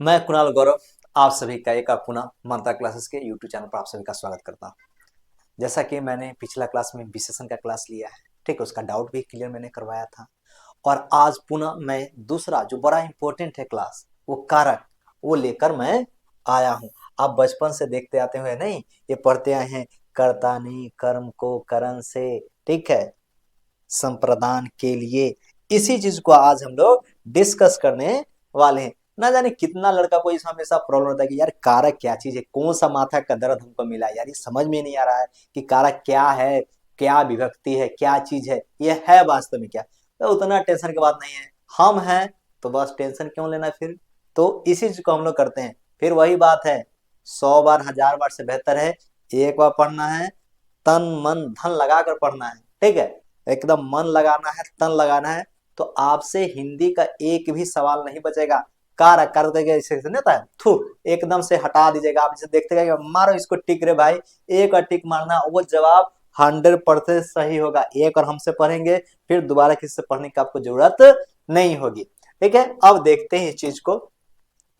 मैं कुणाल गौरव आप सभी का एक बार पुनः मंत्रा क्लासेस के यूट्यूब चैनल पर आप सभी का स्वागत करता हूं। जैसा कि मैंने पिछला क्लास में विशेषण का क्लास लिया है, ठीक है, उसका डाउट भी क्लियर मैंने करवाया था। और आज पुनः मैं दूसरा जो बड़ा इंपॉर्टेंट है क्लास, वो कारक, वो लेकर मैं आया हूं। आप बचपन से देखते आते हुए नहीं, ये पढ़ते आए हैं, कर्ता ने कर्म को करण से, ठीक है, संप्रदान के लिए। इसी चीज को आज हम लोग डिस्कस करने वाले हैं। ना जाने कितना लड़का को इस हमेशा प्रॉब्लम होता है कि यार कारक क्या चीज है, कौन सा माथा का दर्द हमको मिला है, यार ये समझ में नहीं आ रहा है कि कारक क्या है, क्या विभक्ति है, क्या चीज है, ये है वास्तव में क्या। तो उतना टेंशन की बात नहीं है, हम हैं तो बस टेंशन क्यों लेना फिर। तो इसी चीज को हम लोग करते हैं। फिर वही बात है, 100 बार 1000 बार से बेहतर है एक बार पढ़ना है, तन मन धन लगा कर पढ़ना है, ठीक है, एकदम मन लगाना है, तन लगाना है। तो आपसे हिंदी का एक भी सवाल नहीं बचेगा। कारक कारक ऐसे नहीं होता है, थू, एकदम से हटा दीजिएगा। आप इसे देखते गए मारो इसको टिक रे भाई, एक और टिक मारना, वो जवाब 100% सही होगा। एक और हमसे पढ़ेंगे, फिर दोबारा किसी से पढ़ने की आपको जरूरत नहीं होगी। ठीक है, अब देखते हैं इस चीज को,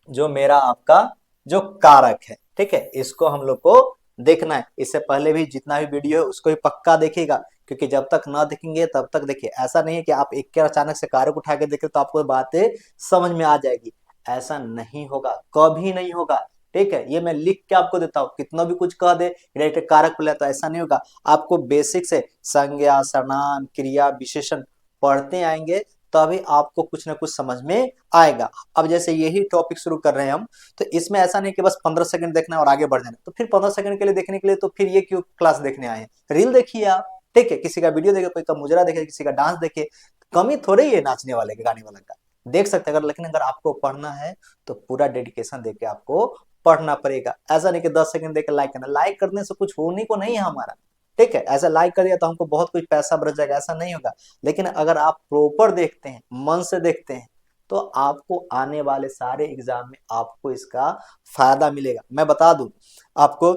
जो मेरा आपका जो कारक है, ठीक है, इसको हम लोग को देखना है। इससे पहले भी जितना भी वीडियो है उसको भी पक्का देखिएगा, क्योंकि जब तक ना देखेंगे तब तक देखिए, ऐसा नहीं है कि आप एक के अचानक से कारक उठा के देखें तो आपको बातें समझ में आ जाएगी। ऐसा नहीं होगा, कभी नहीं होगा। ठीक है, ये मैं लिख के आपको देता हूँ, कितना भी कुछ कह दे रिलेटेड कारक को ले, तो ऐसा नहीं होगा। आपको बेसिक से संज्ञा, सर्वनाम, क्रिया, विशेषण पढ़ते आएंगे, तभी आपको कुछ ना कुछ समझ में आएगा। अब जैसे यही टॉपिक शुरू कर रहे हैं हम, तो इसमें ऐसा नहीं कि बस 15 सेकंड देखना है और आगे बढ़ जाना। तो फिर 15 सेकंड के लिए देखने के लिए तो फिर ये क्यों क्लास देखने आए हैं, रील देखिए आप, ठीक है, किसी का वीडियो देखे, कोई का मुजरा देखे, किसी का डांस देखे। कमी थोड़ी है नाचने वाले के, गाने वाले का, देख सकते हैं अगर, लेकिन अगर आपको पढ़ना है तो पूरा डेडिकेशन देके आपको पढ़ना पड़ेगा। ऐसा नहीं कि 10 सेकंड देकर लाइक करना, लाइक करने से कुछ होने को नहीं है हमारा, ठीक है। ऐसा लाइक कर दिया तो हमको बहुत कुछ पैसा बच जाएगा, ऐसा नहीं होगा। लेकिन अगर आप प्रॉपर देखते हैं, मन से देखते हैं, तो आपको आने वाले सारे एग्जाम में आपको इसका फायदा मिलेगा। मैं बता दूं आपको,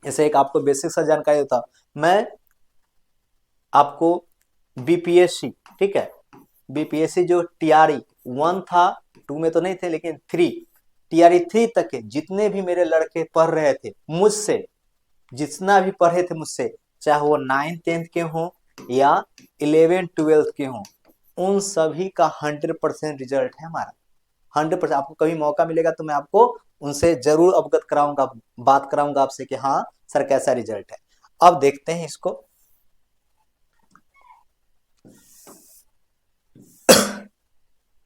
जैसे एक आपको बेसिक सा जानकारी होता, मैं आपको बीपीएससी, ठीक है, बीपीएससी जो टीआरई 1 था, 2 में तो नहीं थे, लेकिन 3, टीआरई 3 तक के जितने भी मेरे लड़के पढ़ रहे थे मुझसे, जितना भी पढ़े थे मुझसे, चाहे वो 9th 10th के हों या 11th 12th के हों, उन सभी का 100% रिजल्ट है हमारा। 100%। आपको कभी मौका मिलेगा तो मैं आपको उनसे जरूर अवगत कराऊंगा, बात कराऊंगा आपसे कि हाँ सर कैसा रिजल्ट है। अब देखते हैं इसको,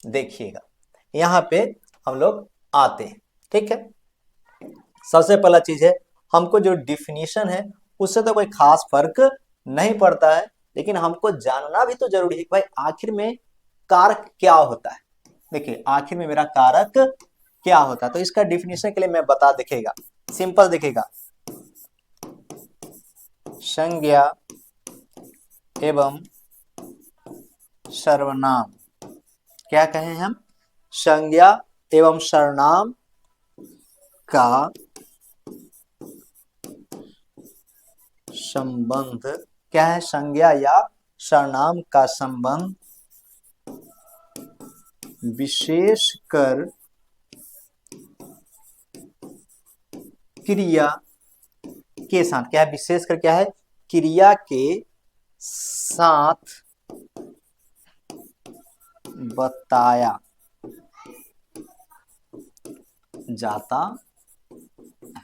देखिएगा, यहाँ पे हम लोग आते हैं, ठीक है। सबसे पहला चीज है, हमको जो डिफिनीशन है उससे तो कोई खास फर्क नहीं पड़ता है, लेकिन हमको जानना भी तो जरूरी है कि भाई आखिर में कारक क्या होता है। देखिए आखिर में मेरा कारक क्या होता है, तो इसका डिफिनीशन के लिए मैं बता, दिखेगा सिंपल, दिखेगा संज्ञा एवं सर्वनाम। क्या कहें हम, संज्ञा एवं सर्वनाम का संबंध क्या है, संज्ञा या सर्वनाम का संबंध विशेषकर क्रिया के साथ, क्या है, विशेषकर क्या है, क्रिया के साथ बताया जाता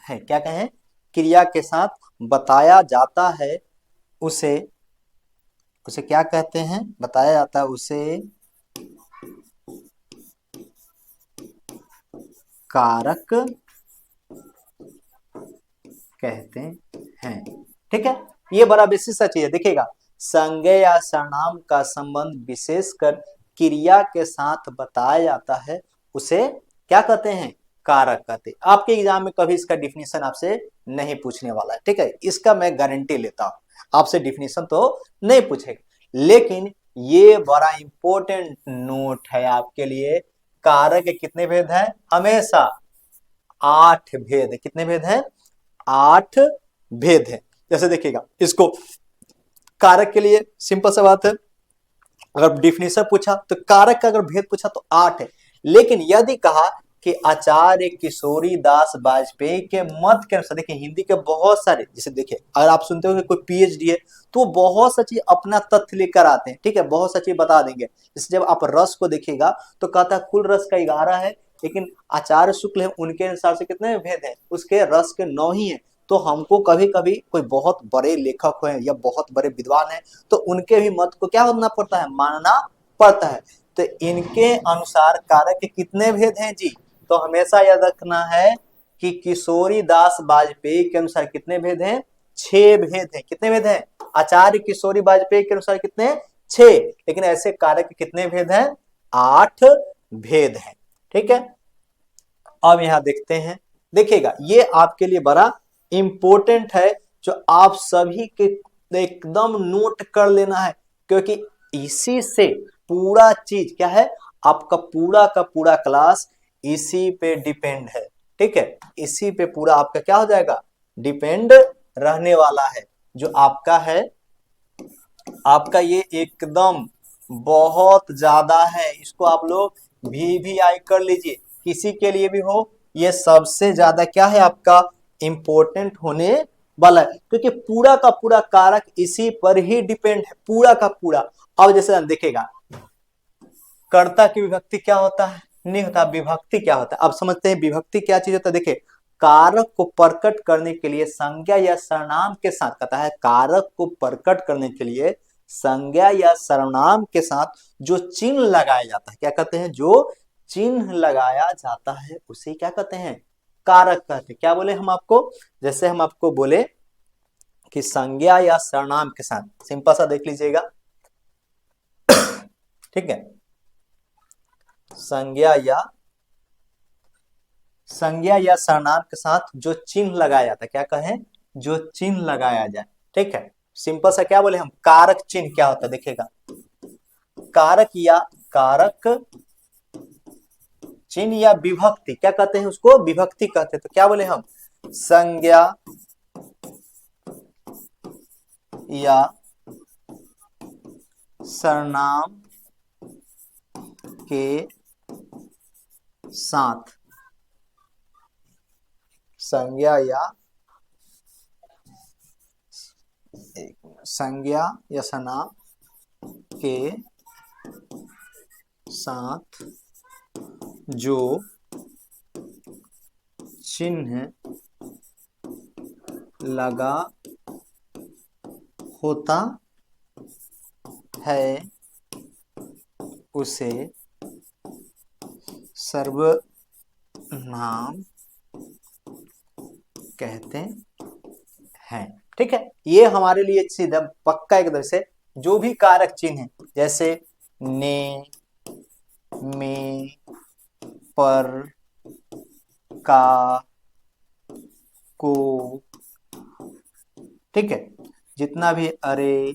है। क्या कहें, क्रिया के साथ बताया जाता है, उसे उसे क्या कहते हैं, बताया जाता है उसे कारक कहते हैं। ठीक है, ये बड़ा बेसिक सा चीज है। देखिएगा, संज्ञा या सर्वनाम का संबंध विशेषकर क्रिया के साथ बताया जाता है, उसे क्या कहते हैं, कारक कहते हैं। आपके एग्जाम में कभी इसका डिफिनीशन आपसे नहीं पूछने वाला है, ठीक है, इसका मैं गारंटी लेता हूं। आपसे डिफिनीशन तो नहीं पूछेगा, लेकिन ये बड़ा इंपॉर्टेंट नोट है आपके लिए। कारक के कितने भेद हैं, हमेशा 8 भेद है। कितने भेद हैं, 8 भेद है। जैसे देखिएगा, इसको कारक के लिए सिंपल सा बात है, अगर डिफिनेशन पूछा तो कारक का अगर भेद पूछा तो 8 है, लेकिन यदि कहा कि आचार्य किशोरी दास वाजपेयी के मत के अनुसार, देखिए हिंदी के बहुत सारे, जैसे देखिए अगर आप सुनते हो कि कोई पीएचडी है तो बहुत सा चीज अपना तथ्य लेकर आते हैं, ठीक है, बहुत सा चीज बता देंगे। जैसे जब आप रस को देखिएगा तो कहता है कुल रस का 11 है, लेकिन आचार्य शुक्ल है उनके अनुसार से कितने भेद है, उसके रस के 9 ही है। तो हमको कभी कभी कोई बहुत बड़े लेखक हैं या बहुत बड़े विद्वान हैं तो उनके भी मत को क्या होना पड़ता है, मानना पड़ता है। तो इनके अनुसार कारक के कितने भेद हैं जी, तो हमेशा याद रखना है कि किशोरी दास वाजपेयी के अनुसार कितने भेद हैं, 6 भेद हैं। कितने भेद हैं, आचार्य किशोरी वाजपेयी के अनुसार कितने, 6, लेकिन ऐसे कारक के कितने भेद हैं, 8 भेद हैं। ठीक है, अब यहां देखते हैं, देखिएगा ये आपके लिए बड़ा इंपॉर्टेंट है, जो आप सभी के एकदम नोट कर लेना है, क्योंकि इसी से पूरा चीज क्या है, आपका पूरा का पूरा क्लास इसी पे डिपेंड है। ठीक है, इसी पे पूरा आपका क्या हो जाएगा, डिपेंड रहने वाला है। जो आपका है, आपका ये एकदम बहुत ज्यादा है, इसको आप लोग VVI कर लीजिए, किसी के लिए भी हो, ये सबसे ज्यादा क्या है आपका इंपॉर्टेंट होने वाला है, क्योंकि पूरा का पूरा कारक इसी पर ही डिपेंड है, पूरा का पूरा। अब जैसे हम देखेगा कर्ता की विभक्ति क्या होता है, नहीं होता, विभक्ति क्या होता है, अब समझते हैं विभक्ति क्या चीज होता है। देखिए कारक को प्रकट करने के लिए संज्ञा या सर्वनाम के साथ, कहता है कारक को प्रकट करने के लिए संज्ञा या सर्वनाम के साथ जो चिन्ह लगाया जाता है, क्या कहते हैं, जो चिन्ह लगाया जाता है उसे क्या कहते हैं, कारक कहते हैं। क्या बोले हम आपको, जैसे हम आपको बोले कि संज्ञा या सर्वनाम के साथ, सिंपल सा देख लीजिएगा, ठीक है, संज्ञा या सर्वनाम के साथ जो चिन्ह लगाया जाता है, क्या कहें, जो चिन्ह लगाया जाए। ठीक है, सिंपल सा क्या बोले हम, कारक चिन्ह क्या होता है, देखिएगा कारक चिन्ह या विभक्ति, क्या कहते हैं उसको, विभक्ति कहते हैं। तो क्या बोले हम, संज्ञा या सर्वनाम के साथ, संज्ञा या सर्वनाम के साथ जो चिन्ह लगा होता है उसे सर्वनाम कहते हैं। ठीक है, ये हमारे लिए सीधा पक्का एक तरह से जो भी कारक चिन्ह है, जैसे ने, में, पर, का, को, ठीक है, जितना भी अरे,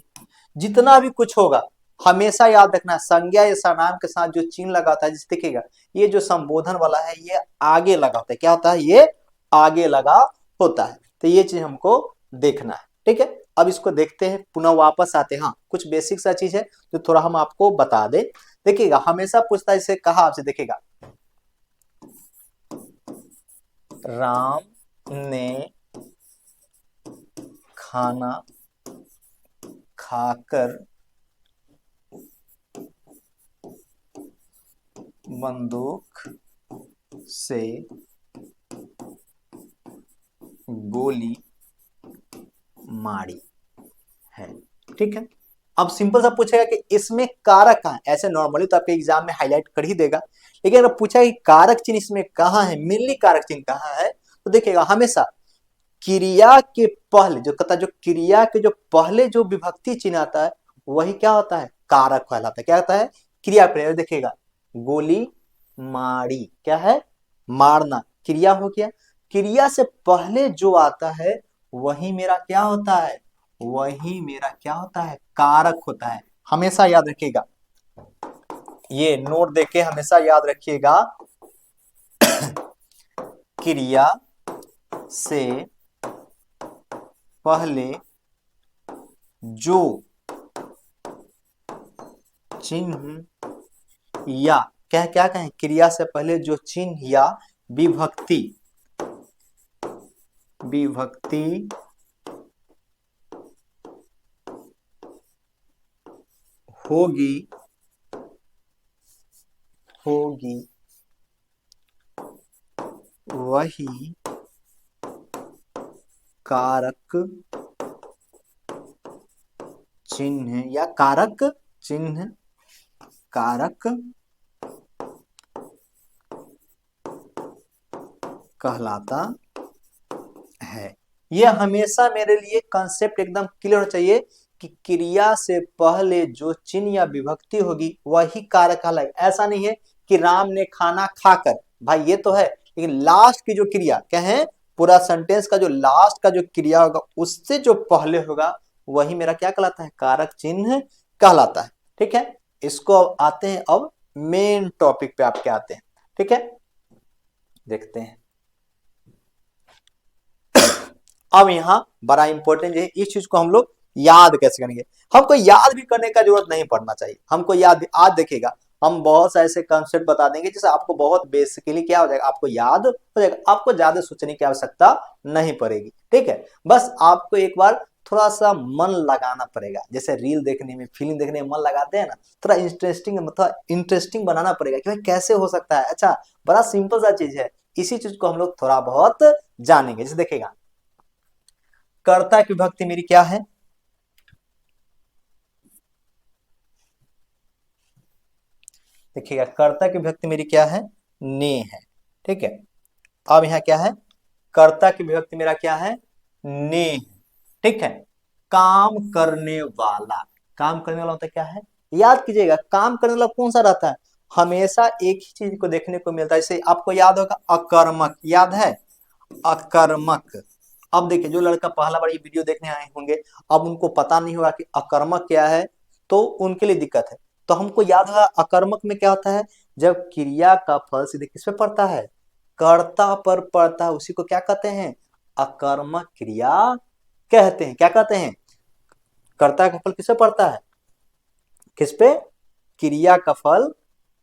जितना भी कुछ होगा हमेशा याद रखना, संज्ञा या सर्वनाम के साथ जो चिन्ह लगा होता है, जिसे देखिएगा ये जो संबोधन वाला है ये आगे लगा होता है, क्या होता है, ये आगे लगा होता है। तो ये चीज हमको देखना है। ठीक है, अब इसको देखते हैं, पुनः वापस आते हैं। हाँ, कुछ बेसिक सा चीज है जो थोड़ा हम आपको बता दे। देखिएगा हमेशा पूछता है, इसे कहा आपसे, देखिएगा राम ने खाना खाकर बंदूक से गोली मारी है। ठीक है, अब सिंपल सा पूछेगा कि इसमें कारक कहां है, ऐसे नॉर्मली तो आपके एग्जाम में हाईलाइट कर ही देगा, लेकिन अगर पूछा कि कारक चिन्ह इसमें कहां है, मेनली कारक चिन्ह कहां है, तो देखिएगा हमेशा क्रिया के पहले जो कहता है, जो क्रिया के जो पहले जो विभक्ति चिन्ह आता है वही क्या होता है, कारक कहलाता है। क्या होता है, क्रिया पर देखिएगा गोली मारी, क्या है, मारना क्रिया हो गया, क्रिया से पहले जो आता है वही मेरा क्या होता है, वही मेरा क्या होता है, कारक होता है। हमेशा याद रखिएगा, ये नोट देके हमेशा याद रखिएगा, क्रिया से पहले जो चिन्ह या क्या क्या कहें, क्रिया से पहले जो चिन्ह या विभक्ति विभक्ति होगी होगी वही कारक चिन्ह या कारक चिन्ह कारक कहलाता है। यह हमेशा मेरे लिए कंसेप्ट एकदम क्लियर होना चाहिए कि क्रिया से पहले जो चिन्ह या विभक्ति होगी वही कारक कहलाएगा। ऐसा नहीं है कि राम ने खाना खाकर, भाई ये तो है, लेकिन लास्ट की जो क्रिया क्या है, पूरा सेंटेंस का जो लास्ट का जो क्रिया होगा उससे जो पहले होगा वही मेरा क्या कहलाता है, कारक चिन्ह कहलाता है। ठीक है, इसको आते हैं अब मेन टॉपिक पे आपके आते हैं। ठीक है, देखते हैं। अब यहाँ बड़ा इंपॉर्टेंट है, इस चीज को हम लोग याद कैसे करेंगे। हमको याद भी करने का जरूरत नहीं पड़ना चाहिए, हमको याद आज देखिएगा हम बहुत से ऐसे कंसेप्ट बता देंगे जिससे आपको बहुत बेसिकली क्या हो जाएगा, आपको याद हो जाएगा, आपको ज्यादा सोचने की आवश्यकता नहीं पड़ेगी। ठीक है, बस आपको एक बार थोड़ा सा मन लगाना पड़ेगा, जैसे रील देखने में, फिल्म देखने में मन लगाते हैं ना, थोड़ा इंटरेस्टिंग, मतलब इंटरेस्टिंग बनाना पड़ेगा कि भाई कैसे हो सकता है। अच्छा, बड़ा सिंपल सा चीज है, इसी चीज को हम लोग थोड़ा बहुत जानेंगे। जैसे देखिएगा, कर्ता की विभक्ति मेरी क्या है, देखिएगा कर्ता की विभक्ति मेरी क्या है, ने है। ठीक है, अब यहाँ क्या है, कर्ता की विभक्ति मेरा क्या है, ने है। ठीक है, काम करने वाला, काम करने वाला होता है क्या है, याद कीजिएगा, काम करने वाला कौन सा रहता है, हमेशा एक ही चीज को देखने को मिलता है। जैसे आपको याद होगा अकर्मक, याद है अकर्मक। अब देखिए, जो लड़का पहला बार ये वीडियो देखने आए होंगे, अब उनको पता नहीं होगा कि अकर्मक क्या है, तो उनके लिए दिक्कत है। तो हमको याद होगा अकर्मक में क्या होता है, जब क्रिया का फल सीधे किस पे पड़ता है, कर्ता पर पड़ता है, उसी को क्या कहते हैं, अकर्मक क्रिया कहते हैं। क्या कहते हैं, कर्ता का फल किस पे पड़ता है, किस पे, क्रिया का फल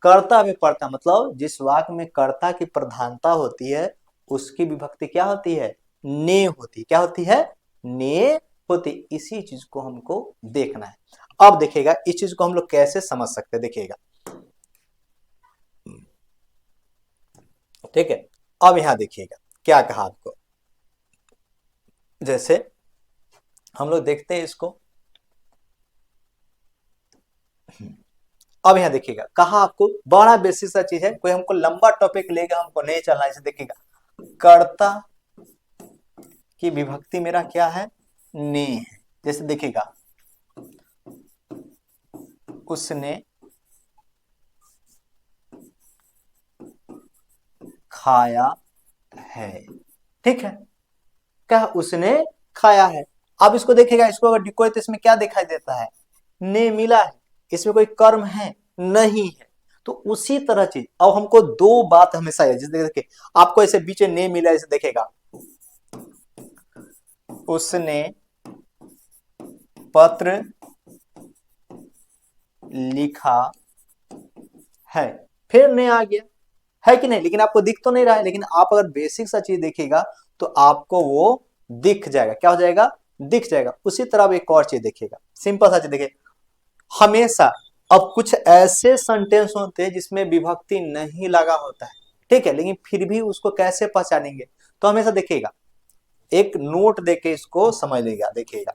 कर्ता पे पड़ता है, मतलब जिस वाक्य में कर्ता की प्रधानता होती है उसकी विभक्ति क्या होती है, ने होती है। क्या होती है, ने होती। इसी चीज को हमको देखना है। अब देखिएगा इस चीज को हम लोग कैसे समझ सकते हैं, देखिएगा। ठीक है, अब यहां देखिएगा क्या कहा आपको, जैसे हम लोग देखते हैं इसको। अब यहां देखिएगा, कहा आपको बड़ा बेसिक सा चीज है, कोई हमको लंबा टॉपिक लेगा हमको नहीं चलना है। इसे देखिएगा, कर्ता की विभक्ति मेरा क्या है, ने है। जैसे देखिएगा, उसने खाया है। ठीक है, क्या उसने खाया है। अब इसको देखिएगा, इसको अगर डिकोड तो इसमें क्या दिखाई देता है, ने मिला है, इसमें कोई कर्म है नहीं है। तो उसी तरह चीज, अब हमको दो बात हमेशा है, जैसे देखिए आपको ऐसे बीच में ने मिला, ऐसे देखेगा, उसने पत्र लिखा है, फिर ने आ गया, है कि नहीं, लेकिन आपको दिख तो नहीं रहा है, लेकिन आप अगर बेसिक सा चीज देखेगा तो आपको वो दिख जाएगा। क्या हो जाएगा, दिख जाएगा। उसी तरह अब एक और चीज देखिएगा, सिंपल सा चीज देखिए, हमेशा अब कुछ ऐसे सेंटेंस होते हैं जिसमें विभक्ति नहीं लगा होता है, ठीक है, लेकिन फिर भी उसको कैसे पहचानेंगे, तो हमेशा देखिएगा, एक नोट देके इसको समझ लेगा। देखिएगा,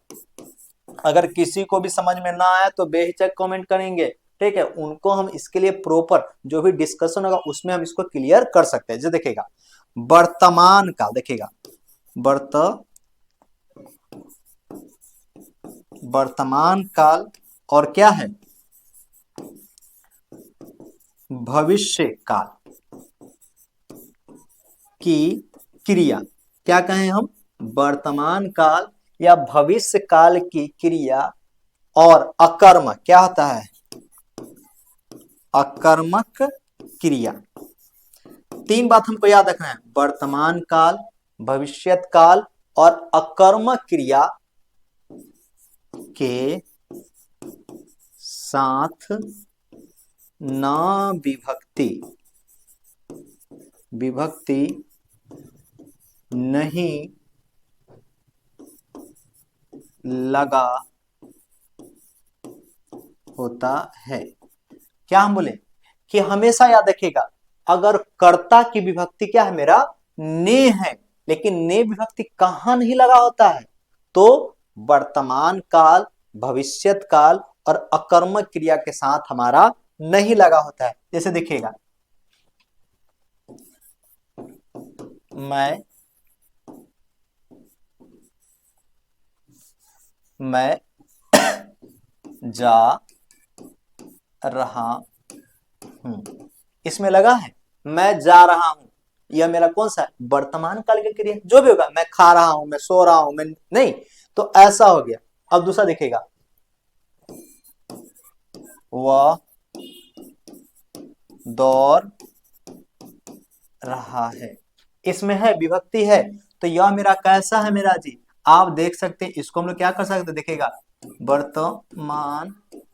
अगर किसी को भी समझ में ना आया तो बेहिचक कमेंट करेंगे, ठीक है, उनको हम इसके लिए प्रॉपर जो भी डिस्कशन होगा उसमें हम इसको क्लियर कर सकते हैं। जो देखिएगा, वर्तमान काल, देखिएगा वर्तमान काल और क्या है, भविष्य काल की क्रिया, क्या कहें हम, वर्तमान काल या भविष्य काल की क्रिया और अकर्मक, क्या होता है, अकर्मक क्रिया। तीन बात हमको याद रखना है, वर्तमान काल, भविष्यत काल और अकर्मक क्रिया के साथ ना विभक्ति विभक्ति नहीं लगा होता है। क्या हम बोले कि हमेशा याद रखिएगा, अगर कर्ता की विभक्ति क्या है मेरा, ने है, लेकिन ने विभक्ति कहां नहीं लगा होता है, तो वर्तमान काल, भविष्यत काल और अकर्मक क्रिया के साथ हमारा नहीं लगा होता है। जैसे देखिएगा, मैं जा रहा हूं, इसमें लगा है मैं जा रहा हूं, यह मेरा कौन सा है, वर्तमान काल की क्रिया। जो भी होगा, मैं खा रहा हूं, मैं सो रहा हूं, मैं नहीं, तो ऐसा हो गया। अब दूसरा देखिएगा, वह दौड़ रहा है, इसमें है विभक्ति है, तो यह मेरा कैसा है मेरा जी, आप देख सकते हैं, इसको हम लोग क्या कर सकते हैं, देखिएगा, वर्तमान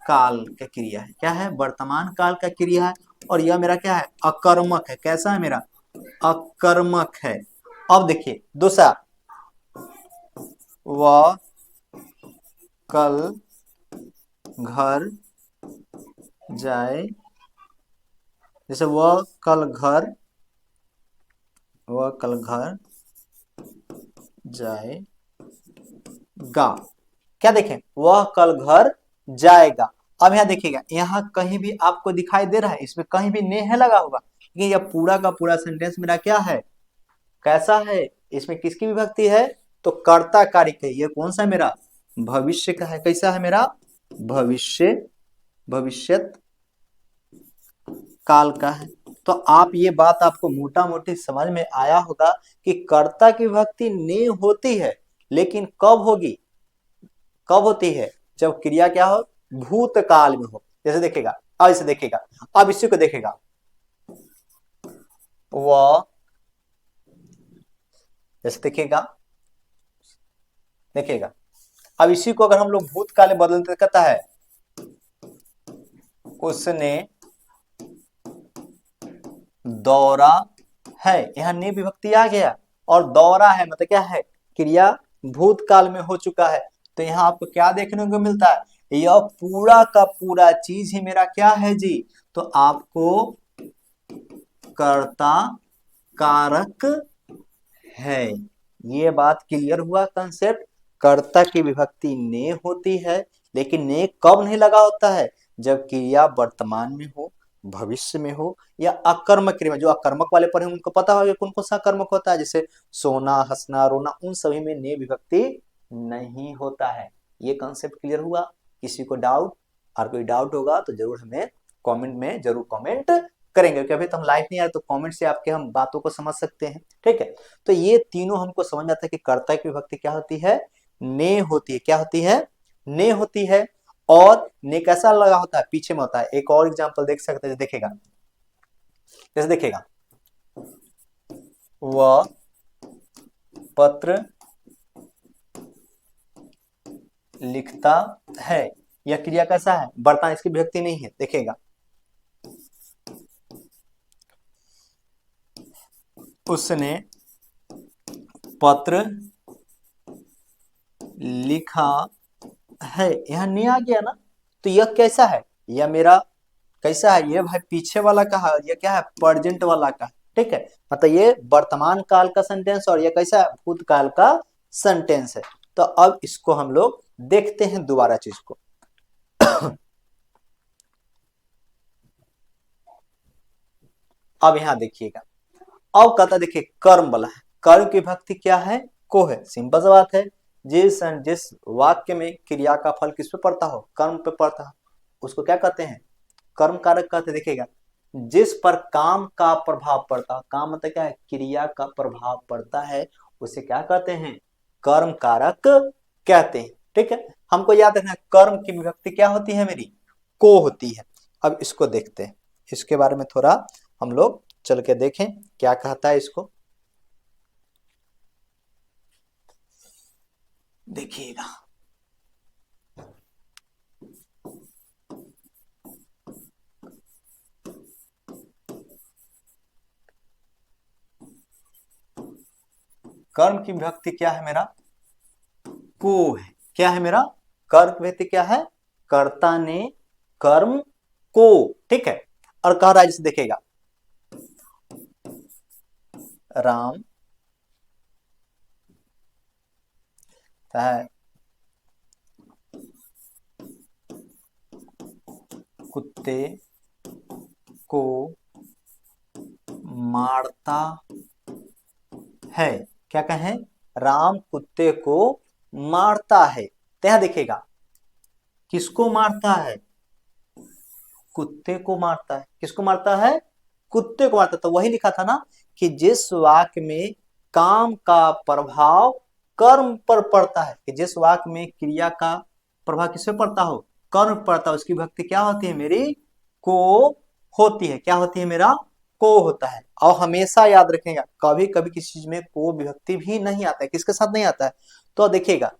काल का क्रिया है। क्या है, वर्तमान काल का क्रिया है, और यह मेरा क्या है, अकर्मक है। कैसा है मेरा, अकर्मक है। अब देखिए दूसरा, वह कल घर जाए, जैसे वह कल घर जाएगा। क्या देखें, वह कल घर जाएगा। अब यहाँ देखिएगा, यहाँ कहीं भी आपको दिखाई दे रहा है, इसमें कहीं भी ने है लगा होगा, क्योंकि यह पूरा का पूरा सेंटेंस मेरा क्या है, कैसा है, इसमें किसकी विभक्ति है, तो कर्ता कारक है। ये कौन सा मेरा, भविष्य का है। कैसा है मेरा, भविष्य, भविष्यत काल का है। तो आप ये बात आपको मोटा मोटी समझ में आया होगा कि कर्ता की विभक्ति ने होती है, लेकिन कब होगी, कब होती है, जब क्रिया क्या हो, भूतकाल में हो। जैसे देखेगा, अब इसे देखेगा, अब इसी को देखेगा, वह, जैसे देखेगा, देखेगा, अब इसी को अगर हम लोग भूतकाल में बदलते, कहता है उसने दौरा है, यहां ने विभक्ति आ गया, और दौरा है मतलब क्या है, क्रिया भूतकाल में हो चुका है। तो यहाँ आपको क्या देखने को मिलता है, यह पूरा का पूरा चीज ही मेरा क्या है जी, तो आपको कर्ता कारक है। ये बात क्लियर हुआ कंसेप्ट। कर्ता की विभक्ति ने होती है, लेकिन ने कब नहीं लगा होता है, जब क्रिया वर्तमान में हो, भविष्य में हो, या अकर्मक क्रिया, जो अकर्मक वाले पर है उनको पता होगा कौन कौन सा कर्मक होता है, जैसे सोना, हंसना, रोना, उन सभी में ने विभक्ति नहीं होता है। ये कंसेप्ट क्लियर हुआ। किसी को डाउट, और कोई डाउट होगा तो जरूर हमें कमेंट में जरूर कमेंट करेंगे, क्योंकि अभी तो हम लाइव नहीं आए, तो कमेंट से आपके हम बातों को समझ सकते हैं। ठीक है, तो ये तीनों हमको समझ आता है कि कर्ता की विभक्ति क्या होती है, ने होती है। क्या होती है, ने होती है। और ने कैसा लगा होता है, पीछे में होता है। एक और एग्जांपल देख सकते हैं, देखेगा, जैसे देखेगा, वह पत्र लिखता है, यह क्रिया कैसा है, वर्तमान, इसकी विभक्ति नहीं है। देखेगा, उसने पत्र लिखा है, यहां नहीं आ गया ना, तो यह कैसा है, यह मेरा कैसा है, ये भाई पीछे वाला का है, ये क्या है, प्रेजेंट वाला का। ठीक है, मतलब ये वर्तमान काल का सेंटेंस, और ये कैसा है, भूतकाल का सेंटेंस है। तो अब इसको हम लोग देखते हैं दोबारा चीज को। अब यहां देखिएगा, अब कहता देखिए, कर्म वाला है, कर्म की विभक्ति क्या है, को है। सिंपल सी बात है, जिस वाक्य में क्रिया का फल किस पे पड़ता हो, कर्म पे पड़ता हो, उसको क्या कहते हैं, कर्म कारक कहते हैं। देखिएगा, जिस पर काम का प्रभाव पड़ता है, काम मतलब क्या है, क्रिया का प्रभाव पड़ता है, उसे क्या कहते हैं, कर्म कारक कहते हैं। ठीक है, हमको याद रखना, कर्म की विभक्ति क्या होती है मेरी, को होती है। अब इसको देखते हैं, इसके बारे में थोड़ा हम लोग चल के देखें क्या कहता है इसको। देखिएगा, कर्म की विभक्ति क्या है मेरा, को है। क्या है मेरा, कर्म की विभक्ति क्या है, कर्ता ने कर्म को, ठीक है। और कह रहा है, जैसे देखेगा, राम है कुत्ते को मारता है। क्या कहें, राम कुत्ते को मारता है। तो यहां देखेगा, किसको मारता है, कुत्ते को मारता है। किसको मारता है, कुत्ते को मारता है। तो वही लिखा था ना कि जिस वाक्य में काम का प्रभाव कर्म पर पड़ता है, कि जिस वाक्य में क्रिया का प्रभाव किस पे पड़ता हो, कर्म पड़ता है, उसकी विभक्ति क्या होती है मेरी, को होती है। क्या होती है मेरा, को होता है। और हमेशा याद रखेगा, कभी कभी किसी चीज में को विभक्ति भी नहीं आता है। किसके साथ नहीं आता है, तो देखिएगा,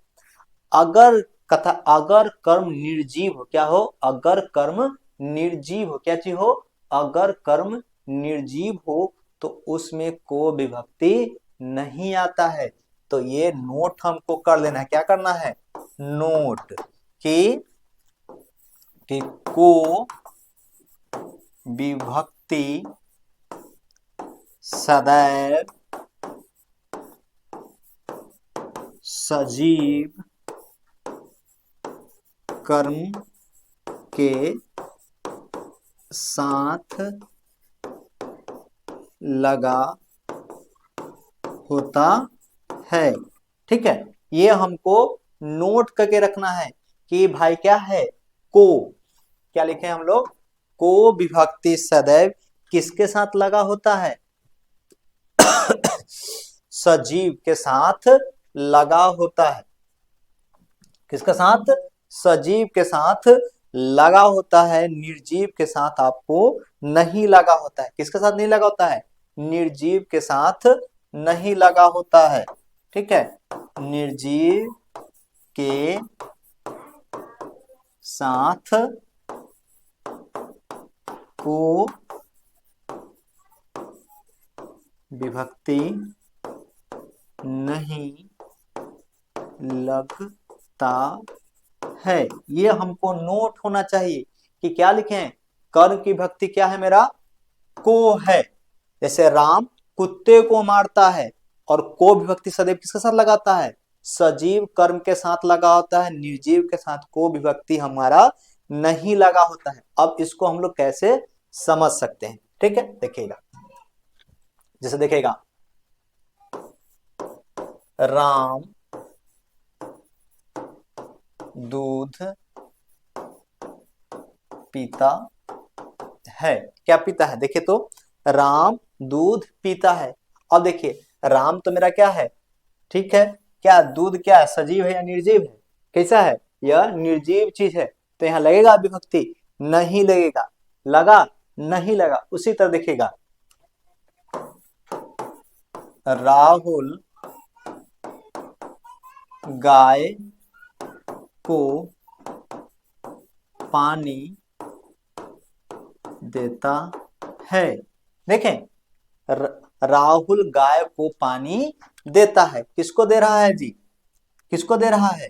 अगर कथा, अगर कर्म निर्जीव हो, क्या हो, अगर कर्म निर्जीव हो, क्या चीज हो, अगर कर्म निर्जीव हो तो उसमें को विभक्ति नहीं आता है। तो ये नोट हमको कर लेना है। क्या करना है, नोट कि को विभक्ति सदैव सजीव कर्म के साथ लगा होता है। ठीक है, ये हमको नोट करके रखना है कि भाई क्या है, को, क्या लिखे हम लोग, को विभक्ति सदैव किसके साथ लगा होता है, सजीव के साथ लगा होता है। किसके साथ, सजीव के साथ लगा होता है, निर्जीव के साथ आपको नहीं लगा होता है। किसके साथ नहीं लगा होता है, निर्जीव के साथ नहीं लगा होता है। ठीक है, निर्जीव के साथ को विभक्ति नहीं लगता है। ये हमको नोट होना चाहिए कि क्या लिखें, कर्म की विभक्ति क्या है मेरा, को है। जैसे राम कुत्ते को मारता है, और को विभक्ति सदैव किसके साथ लगाता है, सजीव कर्म के साथ लगा होता है, निर्जीव के साथ को विभक्ति हमारा नहीं लगा होता है। अब इसको हम लोग कैसे समझ सकते हैं, ठीक है, देखिएगा, जैसे देखेगा, राम दूध पीता है। क्या पीता है, देखिए तो राम दूध पीता है। अब देखिए, राम तो मेरा क्या है, ठीक है, क्या दूध क्या है, सजीव है या निर्जीव है, कैसा है, यह निर्जीव चीज है। तो यहां लगेगा विभक्ति, नहीं लगेगा, लगा, नहीं लगा। उसी तरह देखिएगा, राहुल गाय को पानी देता है। देखें, राहुल गाय को पानी देता है। किसको दे रहा है जी, किसको दे रहा है,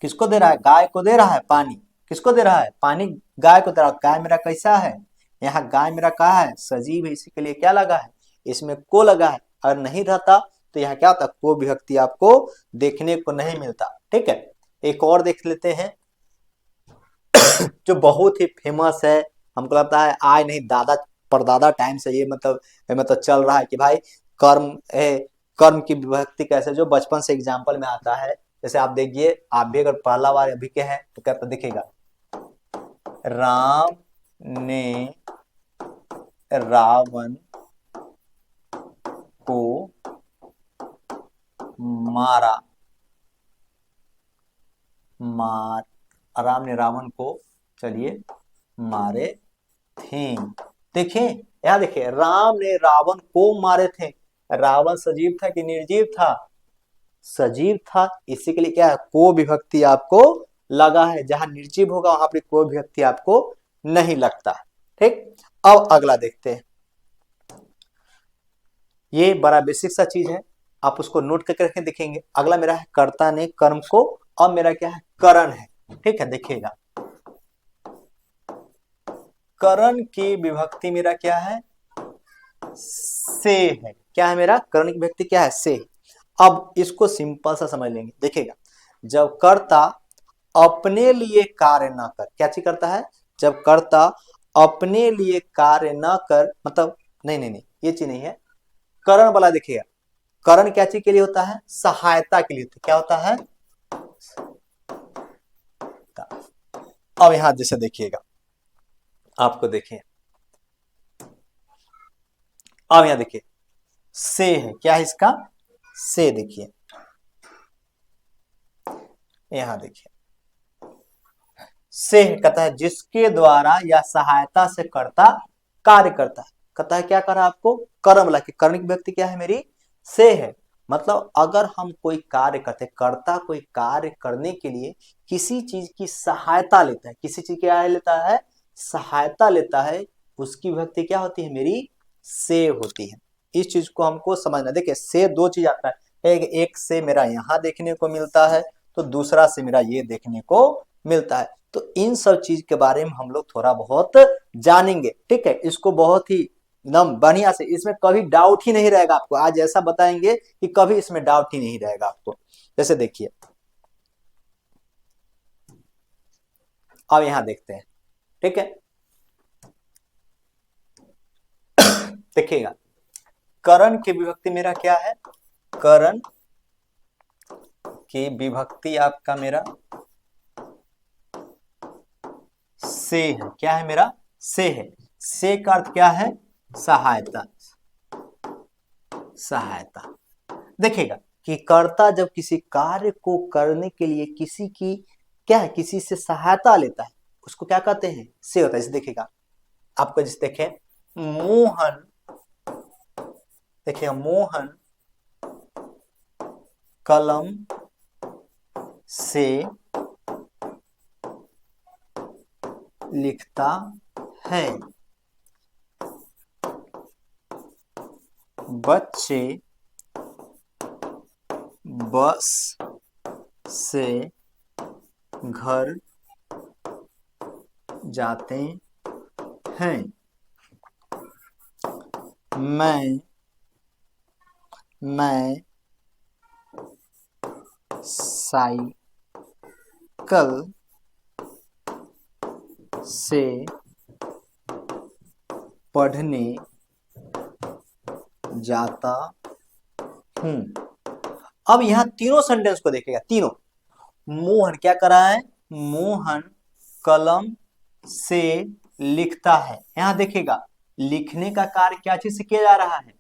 किसको दे रहा है, गाय को दे रहा है पानी। किसको दे रहा है, पानी गाय को दे रहा है। गाय मेरा कैसा है, यहाँ गाय मेरा कहा है, सजीव है, इसी के लिए क्या लगा है, इसमें को लगा है। अगर नहीं रहता तो यहाँ क्या होता, को विभक्ति आपको देखने को नहीं मिलता। ठीक है, एक और देख लेते हैं जो बहुत ही फेमस है, हमको लगता है आज नहीं, दादा परदादा टाइम से ये मतलब चल रहा है कि भाई कर्म कर्म की विभक्ति कैसे, जो बचपन से एग्जाम्पल में आता है। जैसे आप देखिए, आप भी अगर पहला बार अभी के हैं तो क्या दिखेगा, राम ने रावण को मारा, राम ने रावण को चलिए मारे थे। देखिए, यहां देखिए, राम ने रावण को मारे थे। रावण सजीव था कि निर्जीव था, सजीव था, इसी के लिए क्या है, को विभक्ति आपको लगा है। जहां निर्जीव होगा वहां पर को विभक्ति आपको नहीं लगता है। ठीक, अब अगला देखते हैं, ये बड़ा बेसिक सा चीज है। आप उसको नोट करके रखें, देखेंगे। अगला मेरा है कर्ता ने कर्म को, अब मेरा क्या है, करण है। ठीक है, देखिएगा करण की विभक्ति मेरा क्या है, से है। क्या है मेरा करण की विभक्ति, क्या है, से। अब इसको सिंपल सा समझ लेंगे, देखिएगा जब कर्ता अपने लिए कार्य ना कर, क्या चीज करता है, जब कर्ता अपने लिए कार्य ना कर, मतलब नहीं नहीं नहीं, ये चीज नहीं है। करण वाला देखिएगा, करण क्या चीज के लिए होता है, सहायता के लिए, क्या होता है। अब यहां जैसे देखिएगा, आपको देखिए, अब यहां देखिए से है, क्या है इसका, से। देखिए यहां देखिए से कहता है जिसके द्वारा या सहायता से कर्ता कार्य करता है। कहता है क्या कर रहा है आपको, कर्म ला के, कर्ण की व्यक्ति क्या है मेरी, से है। मतलब अगर हम कोई कार्य करते, कर्ता कोई कार्य करने के लिए किसी चीज की सहायता लेता है, किसी चीज की क्या लेता है, सहायता लेता है, उसकी विभक्ति क्या होती है मेरी, से होती है। इस चीज को हमको समझना। देखिए से दो चीज आता है, एक से मेरा यहाँ देखने को मिलता है, तो दूसरा से मेरा ये देखने को मिलता है। तो इन सब चीज के बारे में हम लोग थोड़ा बहुत जानेंगे। ठीक है, इसको बहुत ही एकदम बढ़िया से, इसमें कभी डाउट ही नहीं रहेगा आपको। आज ऐसा बताएंगे कि कभी इसमें डाउट ही नहीं रहेगा आपको। जैसे देखिए अब यहां देखते हैं, ठीक है, देखिएगा करण की विभक्ति मेरा क्या है, करण की विभक्ति आपका मेरा से है। क्या है मेरा, से है। से का अर्थ क्या है, सहायता, सहायता। देखिएगा कि कर्ता जब किसी कार्य को करने के लिए किसी की क्या है, किसी से सहायता लेता है, उसको क्या कहते हैं, से होता है। इसे देखिएगा आपको, जिसे देखें मोहन, देखिएगा मोहन कलम से लिखता है, बच्चे बस से घर जाते हैं, मैं साइकिल से पढ़ने जाता हूं। अब यहां तीनों सेंटेंस को देखेगा, तीनों। मोहन क्या कर रहा है, मोहन कलम से लिखता है। यहां देखिएगा लिखने का कार्य क्या चीज से किया जा रहा है,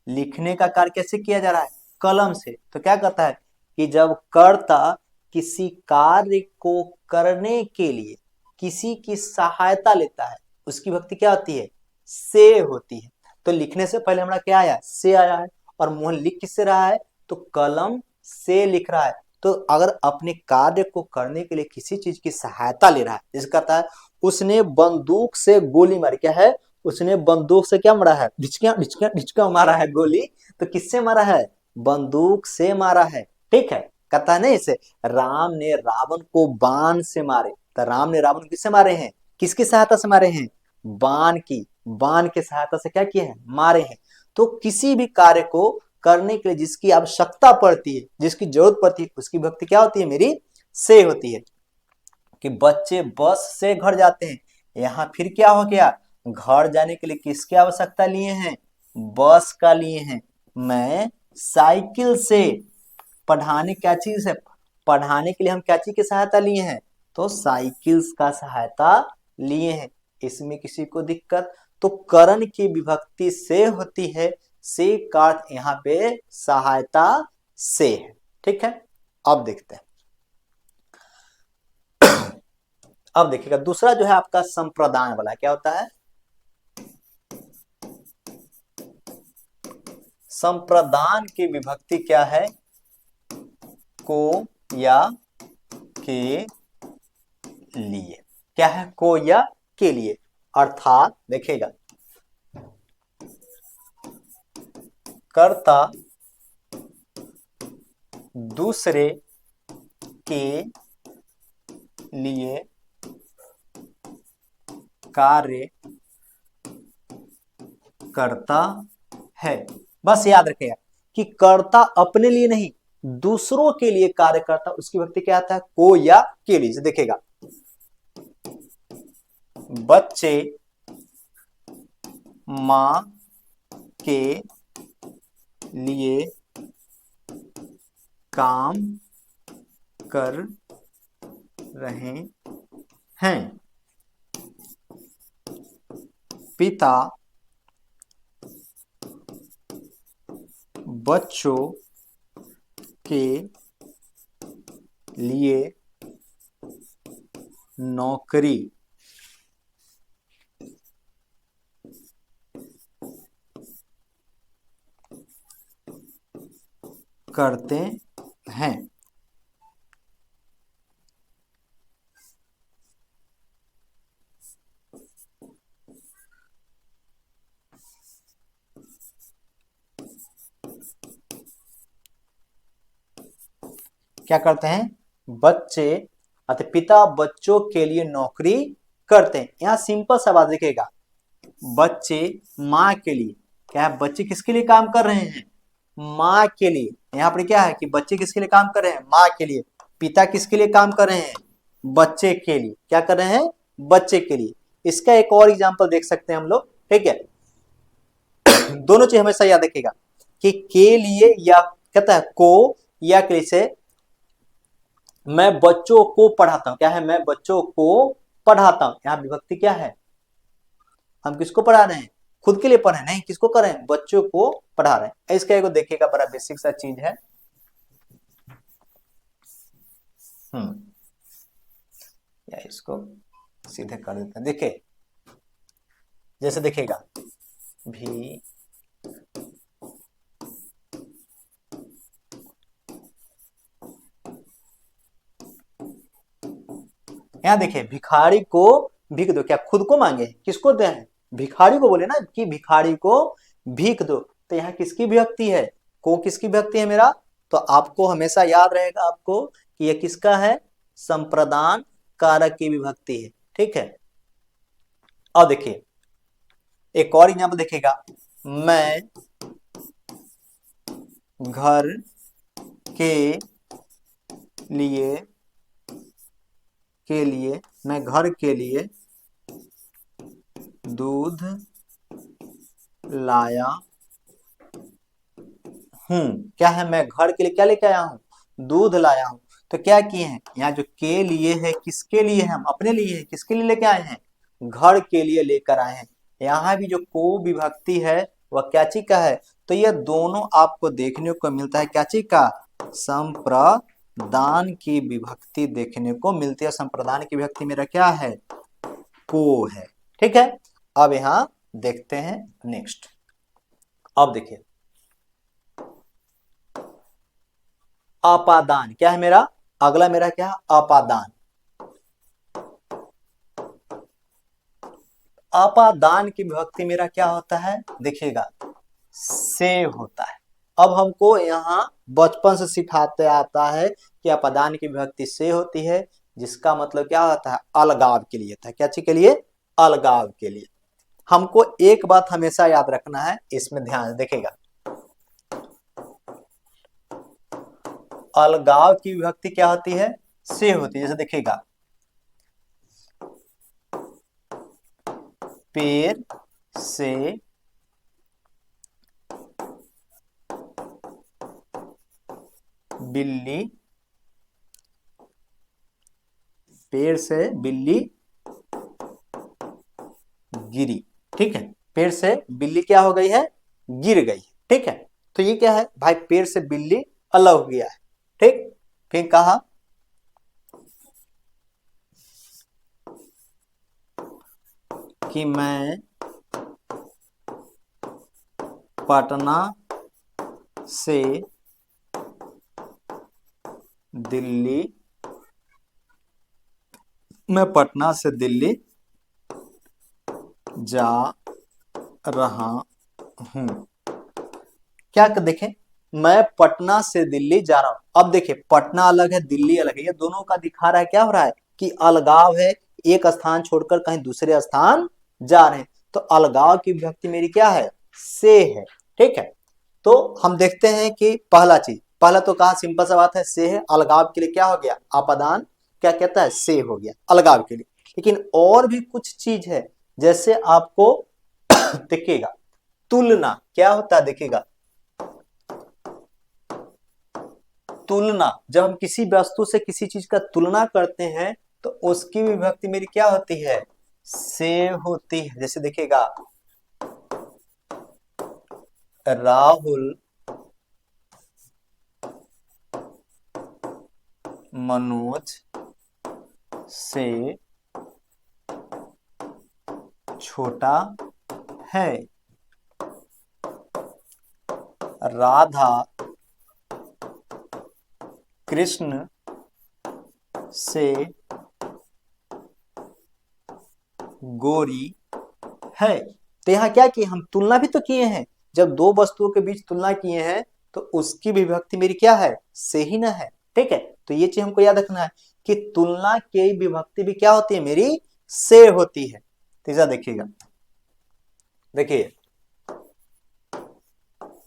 लिखने का कार्य कैसे किया जा रहा है, कलम से। तो क्या कहता है कि जब कर्ता किसी कार्य को करने के लिए किसी की सहायता लेता है, उसकी भक्ति क्या होती है, से होती है। तो लिखने से पहले हमारा क्या आया, से आया है। और मोहन लिख किससे रहा है, तो कलम से लिख रहा है। तो अगर अपने कार्य को करने के लिए किसी चीज की सहायता ले रहा है, जिसका कहता है उसने बंदूक से गोली मारी, क्या है, उसने बंदूक से क्या मारा है, ढिचकिया ढिचकिया ढिचका मारा है गोली। तो किससे मारा है, बंदूक से मारा है। ठीक है, कहता है नहीं इसे, राम ने रावण को बाण से मारे। तो राम ने रावण किससे मारे हैं, किसकी सहायता से मारे हैं, बाण की, बाण की सहायता से क्या किए हैं, मारे हैं। तो किसी भी कार्य को करने के लिए जिसकी आवश्यकता पड़ती है, जिसकी जरूरत पड़ती है, उसकी भक्ति क्या होती है मेरी, से होती है। कि बच्चे बस से घर जाते हैं, यहाँ फिर क्या हो गया, घर जाने के लिए किसकी आवश्यकता लिए हैं, बस का लिए हैं। मैं साइकिल से, पढ़ाने क्या चीज है, पढ़ाने के लिए हम क्या चीज की सहायता लिए हैं, तो साइकिल्स का सहायता लिए हैं। इसमें किसी को दिक्कत, तो करण की विभक्ति से होती है, से का अर्थ यहाँ पे सहायता से है। ठीक है, अब देखते हैं। अब देखिएगा दूसरा जो है आपका संप्रदान वाला, क्या होता है, संप्रदान की विभक्ति क्या है, को या के लिए। क्या है, को या के लिए। अर्थात देखिएगा कर्ता दूसरे के लिए कार्य करता है। बस याद रखिएगा कि कर्ता अपने लिए नहीं, दूसरों के लिए कार्य करता, उसकी विभक्ति क्या आता है? को या के लिए। देखिएगा, बच्चे मां के लिए काम कर रहे हैं। पिता बच्चों के लिए नौकरी करते हैं। क्या करते हैं? बच्चे अतः पिता बच्चों के लिए नौकरी करते हैं। यहां सिंपल सा बात देखिएगा, बच्चे माँ के लिए, क्या है? बच्चे किसके लिए काम कर रहे हैं? माँ के लिए। यहाँ पर क्या है कि बच्चे किसके लिए काम कर रहे हैं? माँ के लिए। पिता किसके लिए काम कर रहे हैं? बच्चे के लिए। क्या कर रहे हैं? बच्चे के लिए। इसका एक और एग्जांपल देख सकते हैं हम लोग, ठीक है। दोनों चीज हमेशा याद रखिएगा कि के लिए या कहता है को या के लिए से मैं बच्चों को पढ़ाता हूं। क्या है? मैं बच्चों को पढ़ाता हूं। यहां विभक्ति क्या है? हम किसको पढ़ा रहे हैं? खुद के लिए पढ़ रहे हैं? नहीं, किसको कर रहे हैं? बच्चों को पढ़ा रहे हैं। इसका एक देखिएगा, बड़ा बेसिक सा चीज है। या इसको सीधे कर देते हैं। देखिए, जैसे देखिएगा, भी यहां देखिए, भिखारी को भीख दो। क्या खुद को मांगे? किसको दे? भिखारी को बोले ना कि भिखारी को भीख दो। तो यहाँ किसकी विभक्ति है? को किसकी विभक्ति है मेरा? तो आपको हमेशा याद रहेगा आपको कि यह किसका है? संप्रदान कारक की विभक्ति है, ठीक है। अब देखिए एक और एग्जाम्पल देखिएगा, मैं घर के लिए मैं घर के लिए दूध लाया हूं। क्या है? मैं घर के लिए क्या लेके आया हूं? दूध लाया हूं। तो क्या किए हैं? यहाँ जो के लिए है, किसके लिए है? हम अपने लिए है। किसके लिए लेके आए हैं? घर के लिए लेकर आए हैं। यहाँ भी जो को विभक्ति है वह क्या चीज का है? तो यह दोनों आपको देखने को मिलता है। क्या चीज का? संप्रदान की विभक्ति देखने को मिलती है। संप्रदान की विभक्ति मेरा क्या है? को है, ठीक है। अब यहां देखते हैं नेक्स्ट। अब देखिए, अपादान। क्या है मेरा? अगला मेरा क्या है? अपादान। अपादान की विभक्ति मेरा क्या होता है? देखिएगा, से होता है। अब हमको यहाँ बचपन से सिखाते आता है कि अपादान की विभक्ति से होती है, जिसका मतलब क्या होता है? अलगाव के लिए था। क्या चीज के लिए? अलगाव के लिए। हमको एक बात हमेशा याद रखना है, इसमें ध्यान देखिएगा, अलगाव की विभक्ति क्या होती है? से होती है। जैसे देखिएगा, पेड़ से बिल्ली, पेड़ से बिल्ली गिरी, ठीक है। पेड़ से बिल्ली क्या हो गई है? गिर गई, ठीक है। तो ये क्या है भाई? पेड़ से बिल्ली अलग हो गया है, ठीक। फिर कहा कि मैं पटना से दिल्ली जा रहा हूं। क्या देखें, मैं पटना से दिल्ली जा रहा हूं। अब देखिए पटना अलग है, दिल्ली अलग है, ये दोनों का दिखा रहा है क्या हो रहा है कि अलगाव है, एक स्थान छोड़कर कहीं दूसरे स्थान जा रहे हैं। तो अलगाव की विभक्ति मेरी क्या है, से है। ठीक है, तो हम देखते हैं कि पहला तो कहा सिंपल सा बात है, से है। अलगाव के लिए क्या हो गया, अपादान क्या कहता है, से हो गया अलगाव के लिए। लेकिन और भी कुछ चीज है, जैसे आपको दिखेगा तुलना, क्या होता है देखिएगा, तुलना, जब हम किसी वस्तु से किसी चीज का तुलना करते हैं तो उसकी विभक्ति मेरी क्या होती है, से होती है। जैसे देखिएगा राहुल मनोज से छोटा है, राधा कृष्ण से गोरी है। तो यहाँ क्या किए, हम तुलना भी तो किए हैं। जब दो वस्तुओं के बीच तुलना किए हैं तो उसकी विभक्ति मेरी क्या है, से ही ना है। ठीक है, तो ये चीज हमको याद रखना है कि तुलना की विभक्ति भी क्या होती है, मेरी से होती है। तीसरा देखिएगा, देखिए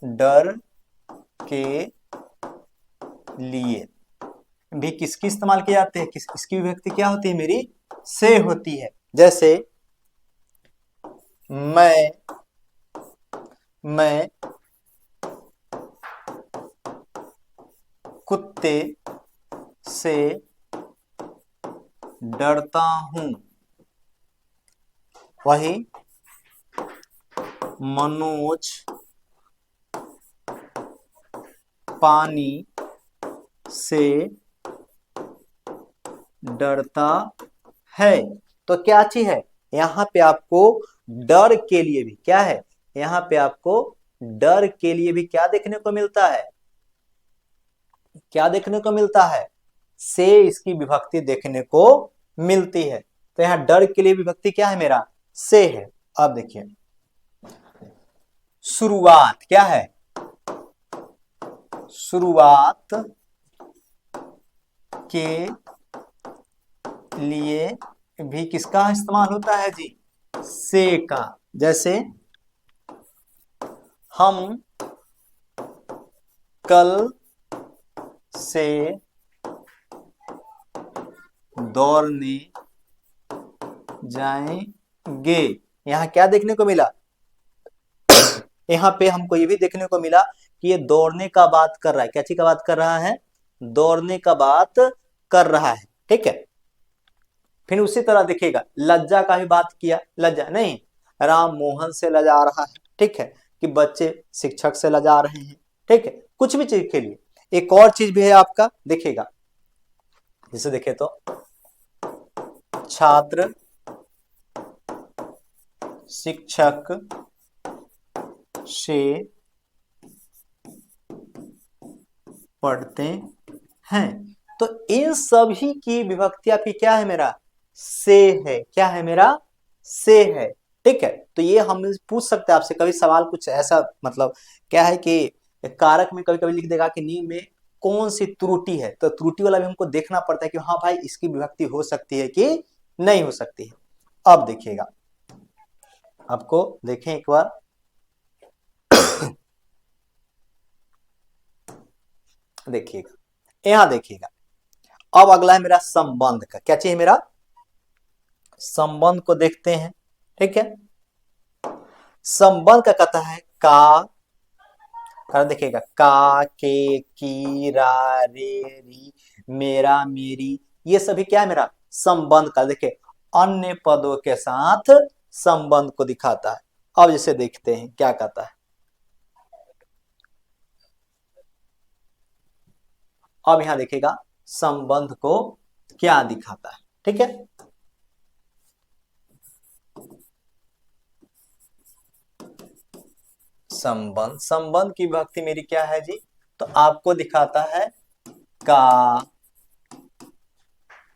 डर के लिए भी किसकी इस्तेमाल किए जाते हैं, इसकी विभक्ति क्या होती है, मेरी से होती है। जैसे मैं कुत्ते से डरता हूं, वही मनोज पानी से डरता है। तो क्या चीज है, यहां पे आपको डर के लिए भी क्या है, यहां पे आपको डर के लिए भी क्या देखने को मिलता है, क्या देखने को मिलता है, से इसकी विभक्ति देखने को मिलती है। तो यहां डर के लिए विभक्ति क्या है, मेरा से है। अब देखिए शुरुआत क्या है, शुरुआत के लिए भी किसका इस्तेमाल होता है जी, से का। जैसे हम कल से दौड़ने जाएंगे। यहां क्या देखने को मिला, यहां पे हमको ये भी देखने को मिला कि ये दौड़ने का बात कर रहा है, क्या चीज का बात कर रहा है, दौड़ने का बात कर रहा है। ठीक है, फिर उसी तरह देखिएगा लज्जा का भी बात किया, लज्जा नहीं, राम मोहन से लजा रहा है। ठीक है, कि बच्चे शिक्षक से लजा रहे हैं। ठीक है, कुछ भी चीज के लिए। एक और चीज भी है आपका, देखिएगा जैसे देखे तो छात्र शिक्षक से पढ़ते हैं। तो इन सभी की विभक्ति आपकी क्या है, मेरा से है, क्या है, मेरा से है। ठीक है, तो ये हम पूछ सकते हैं आपसे कभी सवाल कुछ ऐसा, मतलब क्या है कि कारक में कभी कभी लिख देगा कि नी में कौन सी त्रुटि है, तो त्रुटि वाला भी हमको देखना पड़ता है कि हाँ भाई इसकी विभक्ति हो सकती है कि नहीं हो सकती है। अब देखिएगा, आपको देखें एक बार, देखिएगा यहां देखिएगा, अब अगला है मेरा संबंध का, क्या चाहिए मेरा, संबंध को देखते हैं। ठीक है, संबंध का कहता है का, कर देखिएगा का, के, की, रा, रे, री, मेरा, मेरी, ये सभी क्या है, मेरा संबंध का। देखिए अन्य पदों के साथ संबंध को दिखाता है। अब जैसे देखते हैं क्या कहता है, अब यहां देखिएगा संबंध को क्या दिखाता है। ठीक है, संबंध, संबंध की विभक्ति मेरी क्या है जी, तो आपको दिखाता है का,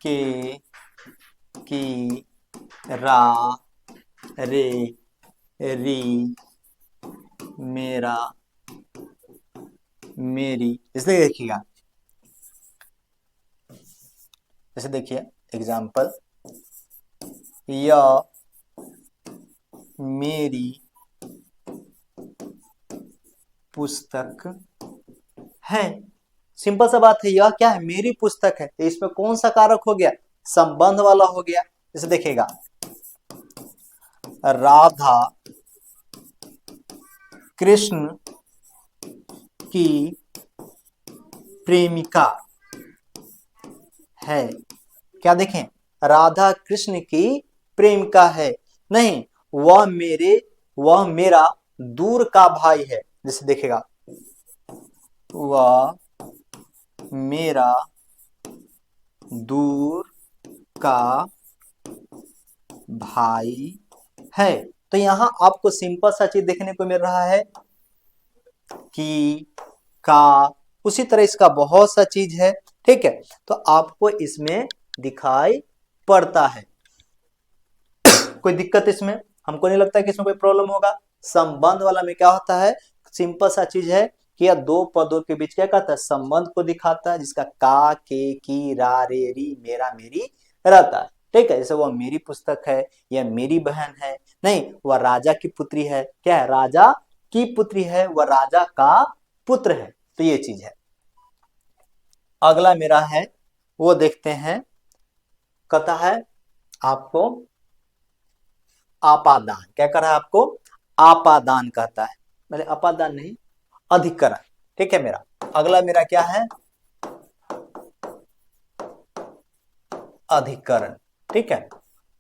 के, की, रा, रे, री, मेरा, मेरी, इसलिए देखिएगा, जैसे देखिए एग्जाम्पल, यह मेरी पुस्तक है। सिंपल सा बात है, यह क्या है, मेरी पुस्तक है, तो इसमें कौन सा कारक हो गया, संबंध वाला हो गया। जैसे देखिएगा, राधा कृष्ण की प्रेमिका है। क्या देखें, राधा कृष्ण की प्रेमिका है, नहीं वह मेरा दूर का भाई है। जैसे देखेगा, वह मेरा दूर का भाई है। तो यहां आपको सिंपल सा चीज देखने को मिल रहा है कि का, उसी तरह इसका बहुत सा चीज है। ठीक है, तो आपको इसमें दिखाई पड़ता है, कोई दिक्कत इसमें हमको नहीं लगता कि इसमें कोई प्रॉब्लम होगा। संबंध वाला में क्या होता है, सिंपल सा चीज है कि यह दो पदों के बीच क्या कहता है, संबंध को दिखाता है, जिसका का, के, की, रा, रे, री, मेरा, मेरी रहता है। ठीक है, जैसे वह मेरी पुस्तक है, यह मेरी बहन है, नहीं वह राजा की पुत्री है, क्या है, राजा की पुत्री है, वह राजा का पुत्र है। तो ये चीज है। अगला मेरा है, वो देखते हैं, कहता है आपको आपादान, क्या कर रहा है आपको, आपादान कहता है, मतलब अपादान नहीं, अधिकरण। ठीक है, मेरा अगला मेरा क्या है, अधिकरण। ठीक है,